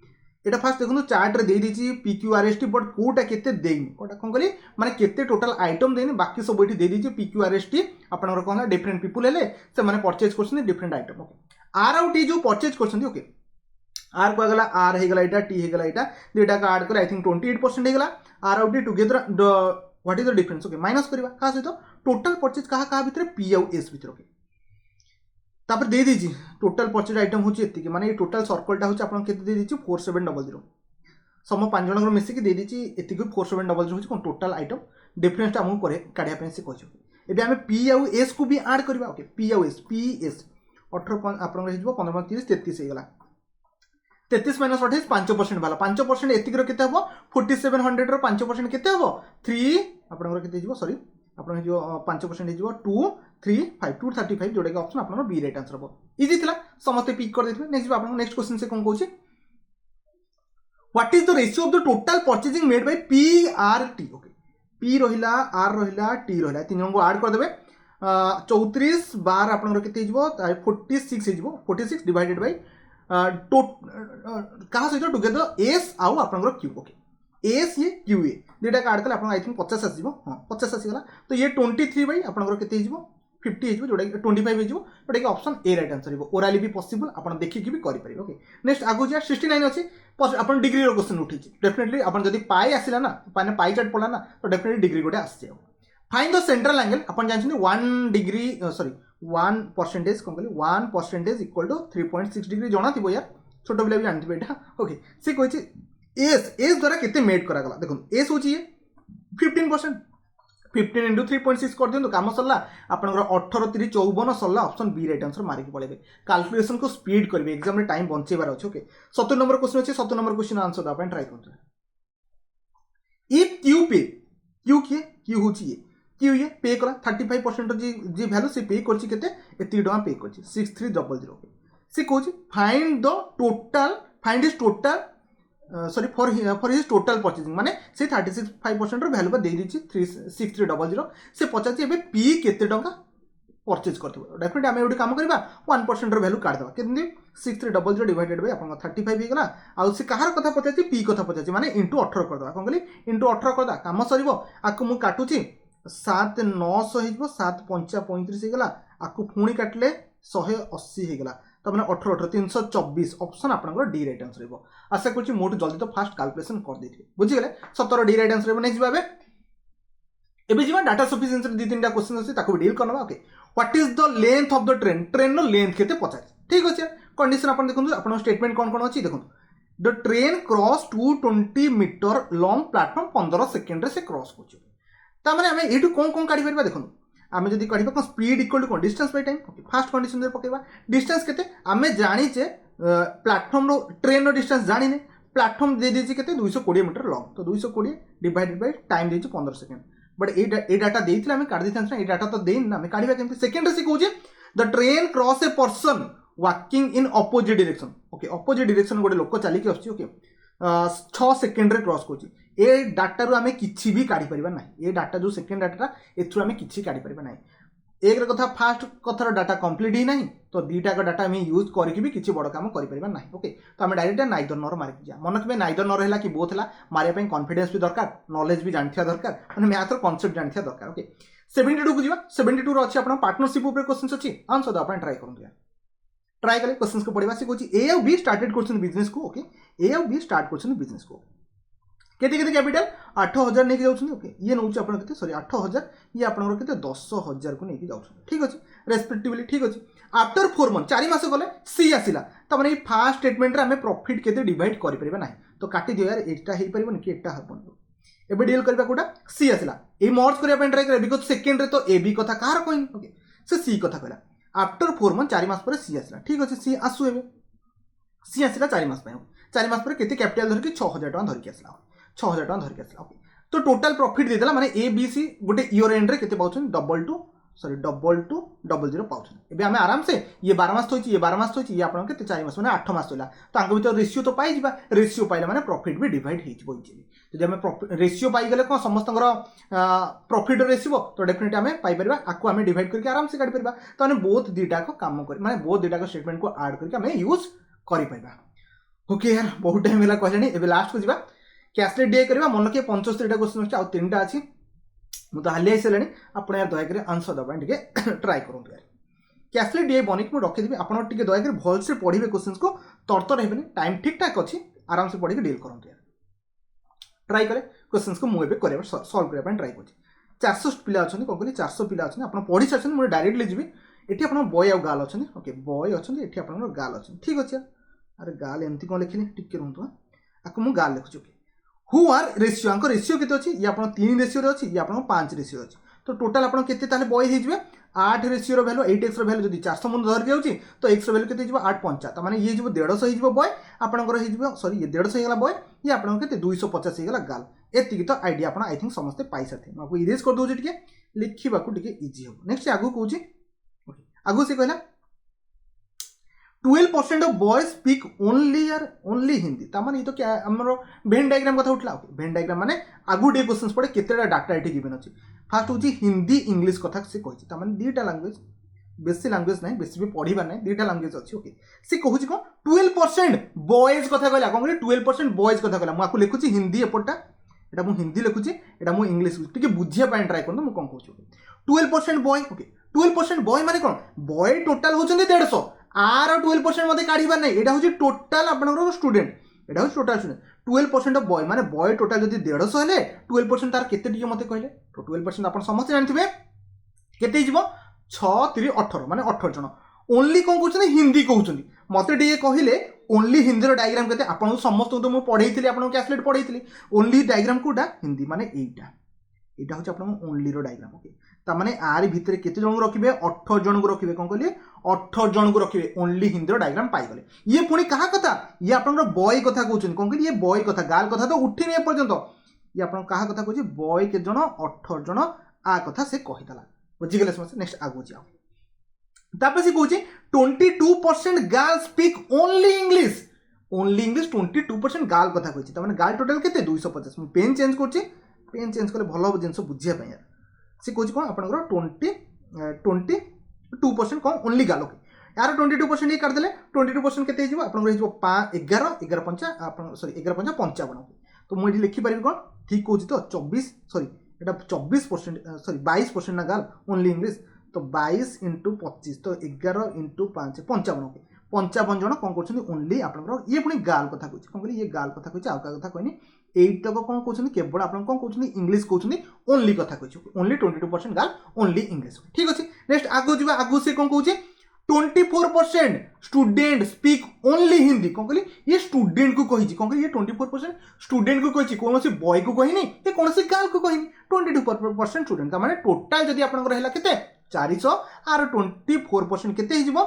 एटा फास्ट देखो चार्ट रे दे दीची PQRST बट कोटा केते देइनी कोटा कोन करी माने केते टोटल आइटम देइनी बाकी सब एठी दे दीची PQRST आपनकर कोन डिफरेंट पीपल हेले से माने परचेज करछन डिफरेंट आइटम ओके आर आउ टी जो परचेज करछन ओके आर को गला आर हे गला एटा टी हे गला एटा दुटा का ऐड कर आई थिंक 28% हे गला आर आउ T together what is the difference okay minus करबा का सहित टोटल परचेज कहा कहा भितर P आउ S भितर ओके तापर दे दीजिए टोटल परचेज आइटम हूँ ये माने टोटल सर्कलटा हूँ आप दे दीजिए 4700 सम 5 जन मिसिक दे दीजिए ये 4700 हूँ टोटल आइटम डिफरेंस आमको काढ़ा से कहे आम पी आउ एस को भी ऐड करवा ओके पी आउ एस पी एस 18 आप 15 30 33 होगा 33 माइनस 28 5% वाला 5% एतिक के 4700 5% के 3 आप सॉरी आप 5% हो 235 जोटा कि ऑप्शन आप बी राइट आंसर हम इजी था समस्त पिक कर देते नेक्स्ट आप नेक्स्ट क्वेश्चन से कौन कहूँ what is the ratio of the total purchasing made by PRT okay P रहिला आर रहिला टी रहिला तीन जन को ऐड कर देबे 34 बार आपनकर केते हिजबो 46 हिजबो 46 डिवाइडेड बाय कहा सहित टुगेदर एस आउ आपनकर क्यू ओके एस ये क्यू ए दुटा का ऐड कले आपन आई थिंक 50 आसीबो हां 50 आसीगला तो ये 23 बाय आपनकर केते हिजबो 50 हिजबो जोटा 25 हिजबो जोटा कि ऑप्शन ए राइट आंसर हिबो ओराली भी पॉसिबल आपन देखि कि भी करि परिबो ओके नेक्स्ट आगु जा 69 अछि आपन डिग्री रो क्वेश्चन उठी डेफिनेटली आपन जदी पाई आसिला ना पाने पाई चार्ट पडला ना तो डेफिनेटली डिग्री गोटे आसी जाओ फाइंड द सेंट्रल एंगल अपन जानछनी 1 डिग्री सॉरी 1% कोन कहली 1% इक्वल टू 3.6 डिग्री जणा थिबो यार छोट बिला भी जानथिबे एटा ओके से कहछि एस द्वारा केते मेड करा गला देखो एस होछि ये 15% 15 into 3.6 कर दियो काम सरला आपनकर 18 3 54 सरला ऑप्शन बी राइट आंसर मारिक पड़ेबे कैलकुलेशन को स्पीड करबे एग्जाम रे टाइम बंचेबार अछि ओके 70 नंबर क्वेश्चन अछि 70 नंबर क्वेश्चन आंसर दा अपन ट्राई करते इफ क्यू पे क्यू के क्यू होछि ये कि ये पे कला 35% जी वैल्यू से पे करछि केते एति टका पे करछि 6300 से कहछि find his total sorry for his total purchasing माने से 36% वैल्यू पर दे दिछि 6300 से पचाछि एबे पी केते टका परचेज करथिबो डेफिनेटली आमे एडी काम करबा 1% वैल्यू काट देबा केते 6300 डिवाइडेड बाय आपन 35 हे गला आ से कहार कथा पचाछि पी कथा पचाछि माने इनटू 18 कर देबा कोन कहली इनटू 18 कर दा काम सरीबो आकु मु काटुछि 7 900 हेजबो 7 5 35 हे गला आकु फुणी काटले 180 हे गला तो मैंने 18 18 324 ऑप्शन आपन डी राइट आंसर रहबो आशा करछि मोट जल्दी तो फास्ट कैलकुलेशन कर देथि बुझि गेले 17 डी राइट आंसर रहबो नेक्स्ट बाबे एबे जीवा डाटा सफिशिएंसी दी तीनटा क्वेश्चन अछि ताको डील करनबा okay what is the length of the train no length केते 50 ठीक अछि कंडीशन आपन देखु आपन स्टेटमेंट कोन कोन अछि देखु the train cross 220 metre long platform 15 second रे से क्रॉस करछि ता माने हमें एटू कोन कोन काढी परबा देखु आमे जदी काढिबा कोन स्पीड इक्वल टू कोन distance by time okay first condition रे पकेबा डिस्टेंस केते आमे जानि जे प्लेटफॉर्म रो ट्रेन रो डिस्टेंस जानि ने प्लेटफॉर्म दे देछि केते 220 मीटर लॉन्ग तो 220 डिवाइडेड बाय टाइम देछि 15 सेकंड बट ए डाटा देइथिला आमे काढि दिथांस ए डाटा तो देइन ना आमे काढिबा केमति सेकंड रे से कहूजे the train cross a person walking in opposite direction okay opposite direction गोटे लोक चली के आछि ओके 6 सेकंड रे क्रॉस करछि ए डाटा रो आमे किछि भी काढि परिबा नाही ए डाटा जो सेकंड डाटा एथु आमे किछि काढि परिबा नाही एक रे कथा फास्ट कथार डाटा कंप्लीट ही नहीं तो दीटा का डाटा आमे यूज करके भी किछि बड़ काम करि परिबा नाही ओके तो आमे डायरेक्ट नाइदर नॉर मारि जा मन के नाइदर नॉर हैला कि बोथ हैला मारिया पई कॉन्फिडेंस भी दरकार नॉलेज भी जानथिया दरकार माने मैथ रो कांसेप्ट जानथिया दरकार ओके 72 को जीवा 72 रो अछि आपण पार्टनरशिप ऊपर क्वेश्चन अछि आंसर द आपण ट्राई करन ट्राई कले क्वेश्चंस को पढिबा से कहछि ए और बी स्टार्टेड करछन बिजनेस को ओके ए और बी स्टार्ट करछन बिजनेस को केते केते कैपिटल 8000 नेकी जाउछन ओके ये नउछ आपण केते सॉरी 8000 ये आपण केते 10000 को नेकी जाउछन ठीक अछि रेस्पेक्टिवली ठीक अछि आफ्टर 4 मंथ 4 मास गले सी आसिला त माने फर्स्ट स्टेटमेंट रे हमें प्रॉफिट केते डिवाइड करि परिबा नाही तो काटि दियो यार एटा हेइ परिबो कि एटा हबन एबे डील करबा कोटा सी आसिला ए मर्ज करिया पे ट्राई करे बिकॉज़ सेकंड रे तो ए बी कथा कार कोइन ओके से सी कथा कहला आफ्टर 4 मंथ 4 मास पर सी आसिला ठीक अछि सी आसु एबे सी आसिला 4 मास पे 4 मास पर केते कैपिटल धर के 6000 टका धर के आसिला 6000 टका धर के आसिला ओके तो टोटल प्रॉफिट दे देला माने ए बी सी गोटे ईयर एंड रे केते पाउछन 2200 पाउछन एबे हमें आराम से ये 12 मास होइछि ये 12 मास होइछि ये आपन केते 4 मास माने 8 मास होला तो आंको भीतर रेशियो तो पाइ जिबा रेशियो पाइला माने प्रॉफिट भी डिवाइड हेइ जिवो इजिली जब हमें रेशियो पाइ गेले कोन समस्तंगर प्रॉफिट रेशियो तो डेफिनेटली हमें पाइ परबा आको हमें डिवाइड करके आराम से काट परबा तो हमें बोथ दीटा को काम कर माने बोथ दीटा को स्टेटमेंट को ऐड करके हमें यूज करि परबा ओके यार बहुत टाइम होला कहलेनी एबे लास्ट को जिबा कैशलेट डे करबा मन के 75 टा क्वेश्चन अछि आ 3 टा अछि मु तो हाली आइसलेनी आपण यार दया करे आंसर दबा टिके ट्राई करंतु यार कैशलेट डे बनिक मु रखि देबी आपण टिके दया करे भल से पढिबे क्वेश्चंस को तरतर हेबेनी टाइम ठीक ठाक अछि आराम से पढि के डील करंतु यार ट्राई करे क्वेश्चंस को मु एबे करबा सॉल्व करबा ट्राई करछि 400 पिला अछन कोन कहली 400 पिला अछन आपण पढि छछन मु डायरेक्टली जिबी एठी आपण बॉय आ गाल अछन ओके बॉय अछन एठी आपण गाल अछन ठीक अछि अरे गाल एमती कोन लिखिनी टिके रहंतु आको मु गाल लिखछु ओके हु आर रेशियो आंको रेशियो केते अछि ये आपण 3 रेशियो रे अछि ये आपण 5 रेशियो अछि तो टोटल आपण केते ताले बॉय हे जिवे 8 रेशियो रो वैल्यू 8x रो वैल्यू जदी 400 मन धर दियौछि तो x रो वैल्यू केते जिवो 8 5 त माने ये जिवो 150 हे जिवो बॉय आपणकर हे जिवो सॉरी ये 150 हे गेला बॉय ये आपण केते 250 हे गेला गाल एति की तो आईडिया आपण आई थिंक समस्त पाई सथे माको इरेज कर दोछि टिके लिखिबा को टिके इजी हो नेक्स्ट आगु कहूछि ओके आगु से कहला 12% of boys speak only Hindi तामाने ये तो क्या हमरो वेन डायग्राम कथा उठला ओके वेन डायग्राम माने आगु डे क्वेश्चंस पड़े केतेटा डाटा एठी गिवन अछि फर्स्ट होची हिंदी इंग्लिश कथा से कहछि तामाने दीटा लैंग्वेज बेसी लैंग्वेज नाही बेसी भी पढिबा नाही दीटा लैंग्वेज अछि ओके से कहछि को 12% बॉयज कथा कहला कोन 12% बॉयज कथा कहला मु आकु लिखुछि हिंदी एपटा एटा मु हिंदी लिखुछि एटा मु इंग्लिश टिके बुझिया पाइन ट्राई करन मु कोन कहछि 12% बॉय ओके 12% बॉय माने कोन बॉय टोटल होचंदी 150 आर 12% मते काढिबा नै एटा होची टोटल आपनरो स्टूडेंट एटा होची टोटल स्टूडेंट 12% ऑफ बॉय माने बॉय टोटल जदी 150 हेले 12% तार केते टिके मते कहले तो 12% आपन समस्त जानथिबे केते जिवो 6 3 18 माने 18 जण ओनली कोन कहउछन हिंदी कहउछन मते टिके कहिले ओनली हिंदी रो डायग्राम केते आपन समस्त तो मु पढैथिली आपन कैसलेट पढैथिली ओनली डायग्राम कोडा हिंदी माने एटा होची आपन ओनली रो डायग्राम ओके ता माने आर भितरे केते जण को रखिबे 18 जण को रखिबे कोन कहली 18 जण को रखिबे ओनली हिंदी रो डायग्राम पाई गले ये पुणी कहा कथा ये आपन बॉय कथा कहउछन कोन कहली ये बॉय कथा गाल कथा तो उठी नै पर्यंत ये आपन कहा कथा कहउछि बॉय के जण 18 जण आ कथा से कहीदेला बुझीगले समस्या नेक्स्ट आगु जाओ तापर से कहूँ 22% girl speak only English 22% girl कथा कही तमें गर्ल टोटाल के 250 मुझे पेन चेंज कर पेन चेंज कले भल हम जिन बुझापी यार सी कहूँ कौन आप 22% कौन ओनली गर्ल ओके यार 22% ये काटिदेले 22% के आप 11 तो मुझे लिखिपारि कौन ठीक कहूँ तो 24 सॉरी एटा 24% सॉरी 22% ना गर्ल ओनली इंग्लिश तो 22 × 25 तो 11 × 5 55 ओके 55 जन कौन कर ओनली आप ये पुणी गाल कथा कह कौन कहली ये गाल कथा कह कथा कहनी एटक कौन कहते केवल आप कौन कहते इंग्लिश कहते ओनली कथा कह ओनली 22% गाल ओनली इंग्लिश ठीक अच्छे नेक्स्ट आगु जा आगु से कौन कहूँ 24% स्टूडेंट स्पीक ओनली हिंदी कौन कहली ये स्टूडेंट को कही कौन कहली ये 24% स्टूडेंट को कही कौन सी बॉय को कहनी ये कौन सी गर्ल को कहनी 22% स्टूडेंट का माने टोटाल जदि आपनकर हैला केते 400 आर 24% केते हिजबो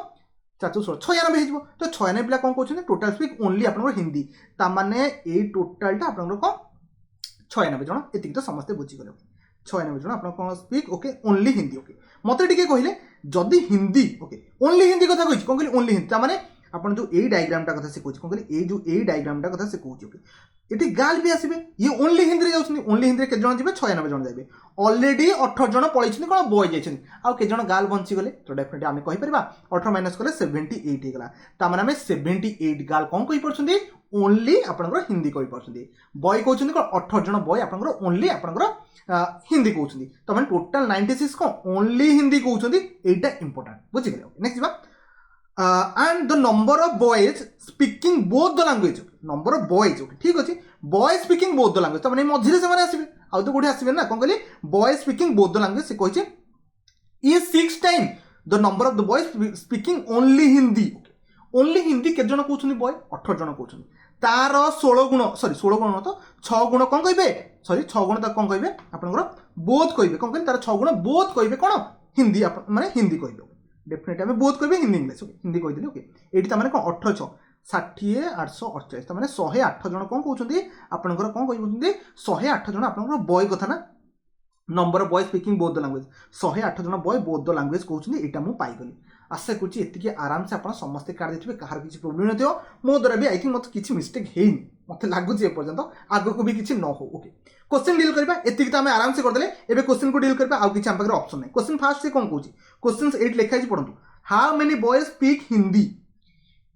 496 हो तो 96 पिला कौन कहते टोटाल स्पीक ओनली आपनकर हिंदी ता माने ए टोटालटा आपनकर कौन 96 जन एतिक तो समस्त बुझीगले 96 जन आप कौन speak okay only Hindi okay मत टे कहले जदि हिंदी ओके ओनली हिंदी कथा कही कौन कहली ओनली हिंदी मैंने आपन जो ए डायग्रामटा कथा से कहूँ कौन कहली जो ए डायग्रामटा कथा से कहूँ ओके ये गाल भी आसबे ये ओनली हिंदी जाऊँ ओनली हिंदी के जन जी 96 जन जाए अलरेडी 18 जन पलैन कौन बॉय जाइए आउ के जन गाल बंचीगले तो डेफिनेटली आम कहीपर 18 माइनस कले 78 होगा तार आम 78 गाल कौन कही ओनली आपंकर हिंदी कही बॉय कहते कौन 18 जन बॉय आपंकर ओनली आपंकर हिंदी कहते तो मैंने टोटाल 96 कौन ओनली हिंदी कहते यहाँ इंपोर्टाट बुझीगले नेक्स्ट जा and the number of boys speaking both the language number of boys okay ठीक अच्छे boys speaking both the language तो मैंने मझे से आसबे आउ तो कौटे आसबे ना कौन कहली boys speaking both the language से कहे ये 6 time the number of the boys speaking only Hindi only Hindi के जन कहते बॉय 18 जन कहते तार 16 गुण सॉरी 16 गुण तो 6 गुण कौन कहे सॉरी 6 गुण तक कौन कहे आपंकर बोथ कहे कौन कह तार 6 गुण बोथ कहे कौन हिंदी माने हिंदी कहे डेफिनेटली आम बोथ कहे हिंदी इंग्लिश हिंदी कहीदेली ओके ये मैंने कौन 18 60 848 तो मैंने 108 जन कौन कहते आपंकर कौन कहते 108 जन आप बॉय कथा ना number of boy speaking both the language 108 जन बॉय बोथ द लैंग्वेज कहते यहाँ मुझे पाइगली आशा करुँगी आराम से आप समस्ते काढ़ देते कहार किसी प्रोब्लेम न मो द्वारा भी आई थिंक मत किसी मिस्टेक है मत लगुच एपर्तंत आगक भी किसी न हो ओके क्वेश्चन डील करवा एतिक तो आम आराम से करदे एबे क्वेश्चन को डील करवा आउ किसी आम पाखे ऑप्शन नहीं क्वेश्चन फास्ट से कौन कहूँ क्वेश्चन 8 लिखाई पढ़ू how many boys speak Hindi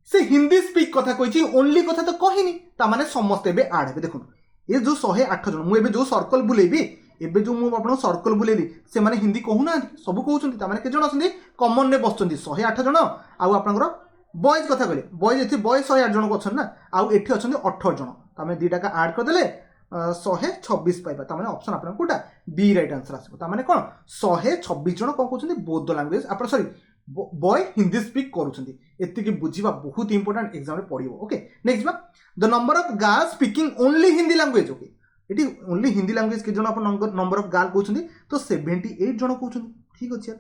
से हिंदी स्पीक कथा कही ओनली कथा तो कहनी ताने समस्ते एबे आड हे देखो ये जो 108 जन मुझे जो सर्कल बुलेबी एबे जो मुझे आपन सर्कल बुलेली से माने हिंदी कहूना सब कहते ताने के जन आछंती कॉमन ने बसचंती 108 जन आउ आपनकर बॉयज कथा कहले बॉयज एथि बॉयज 108 जन को अछन ना आउ एथि अछंती 18 जन तामे दुईटा का ऐड कर देले 126 पाइबा ताने ऑप्शन आपन कोटा बी राइट आंसर आसबो ताने कोन 126 जन कोन कहउछंती बोथ द लैंग्वेज आपन सॉरी बॉय हिंदी स्पीक करूछंती एतिकी बुझीबा बहुत इंपोर्टेंट एग्जाम रे पड़िबो ओके नेक्स्ट बा the number of girls speaking only Hindi language okay eighty only Hindi language के जन आपन नंबर ऑफ गर्ल कहउछंती तो 78 जन कहउछंती ठीक अछि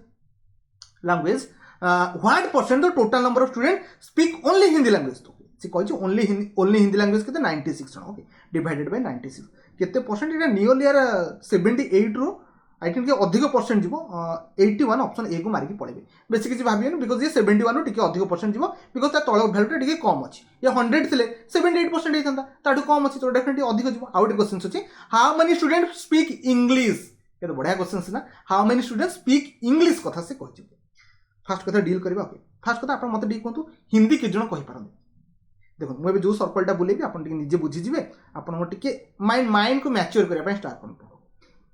language what percent the total number of student speak only Hindi language तो से कहि ओनली हिंदी लैंग्वेज के 96 जन ओके डिवाइडेड बाय 96 केते परसेंट इटा नियरली यार 78 रो आई थिंक अधिक परसेंट जीव 81 ऑप्शन ए को मारिकी पड़े बेस किसी भाविए बिकज ये 71 रू टिके अधिक परसेंट जीव बिकज तल भैल्यूटा टिके कम अच्छी ये 100 थे 78% होता ताठू कम अच्छी तो डेफिनेटली अधिक जीव आउ गोटे क्वेश्चन अच्छी how many student speak English ये बढ़िया क्वेश्चन ना how many student speak English कथा से कही फास्ट कथा डील करवा ओके फास्ट कथा आप मत टी कहतु हिंदी के जन कही पारंती देखो मुझे जो सर्कलटा बुलेबी आप निजे बुझीजे आप माइंड को मैच्योर करने स्टार्ट कर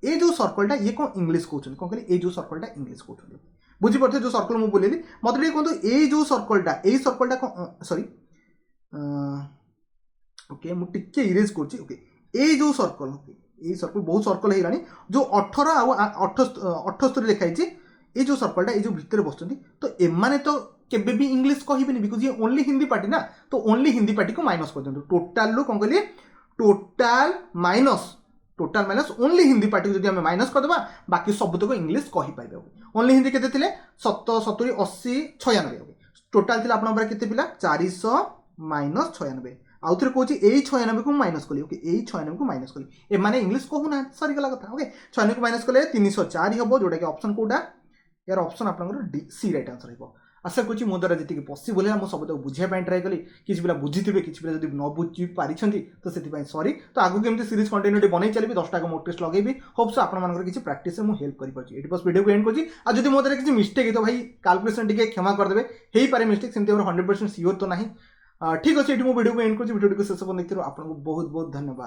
ये जो सर्कलटा ये कौन इंग्लिश कहते कौन कहली ये जो सर्कलटा इंग्लिश कहते बुझीपे जो सर्कल मुझे बुलेली मत टे कहतु ये जो सर्कलटा कौन सॉरी ओके मुझे इरेज कर ये जो सर्कल ये सर्कल बहुत सर्कल है जो 18 आ 78 लिखाई ये जो सर्कलटा ये जो भितर बस तो एमाने तो केबे भी इंग्लिश कहबेनी बिकज ये ओनली हिंदी पार्टी ना तो ओनली हिंदी पार्टी को माइनस कर दिखाँ टोटाल रू कौन कहली total minus only Hindi party को जब माइनस करदे बाकी सबुतक इंग्लिश कहीपर ओनली हिंदी के 70 80 96 टोटाल थी आप के पिला 400 - 96 आउ थे कौन 96 को माइनस कली ओके 96 को माइनस कली ए माने इंग्लिश कहूना सरीगला कथा ओके 96 को माइनस कले 304 हम जोटा कि ऑप्शन कोटा यार ऑप्शन आपनकर डी सी राइट आंसर हो आशा करूँ मो द्वारा जी पॉसिबल है मुझे सब बुझाई ट्राए कली किसी पिला बुझीथे किसी पिला जब न बुझी पारी तो से सॉरी तो आगू केमती सीरीज कंटिन्यूटी बन चली 10टा मॉक टेस्ट लगेबी होप सो आपन किसी प्रैक्टिस में हेल्प कर बस वीडियो को एंड कर आ जब मो द्वारा किसी मिस्टेक तो भाई कैलकुलेशन टी क्षमा करदे हो पारे मिस्टेक सेमती 100% सियोर तो नहीं ठीक अच्छे ये वीडियो को एंड कर वीडियो को शेष देखते आपको बहुत बहुत धन्यवाद।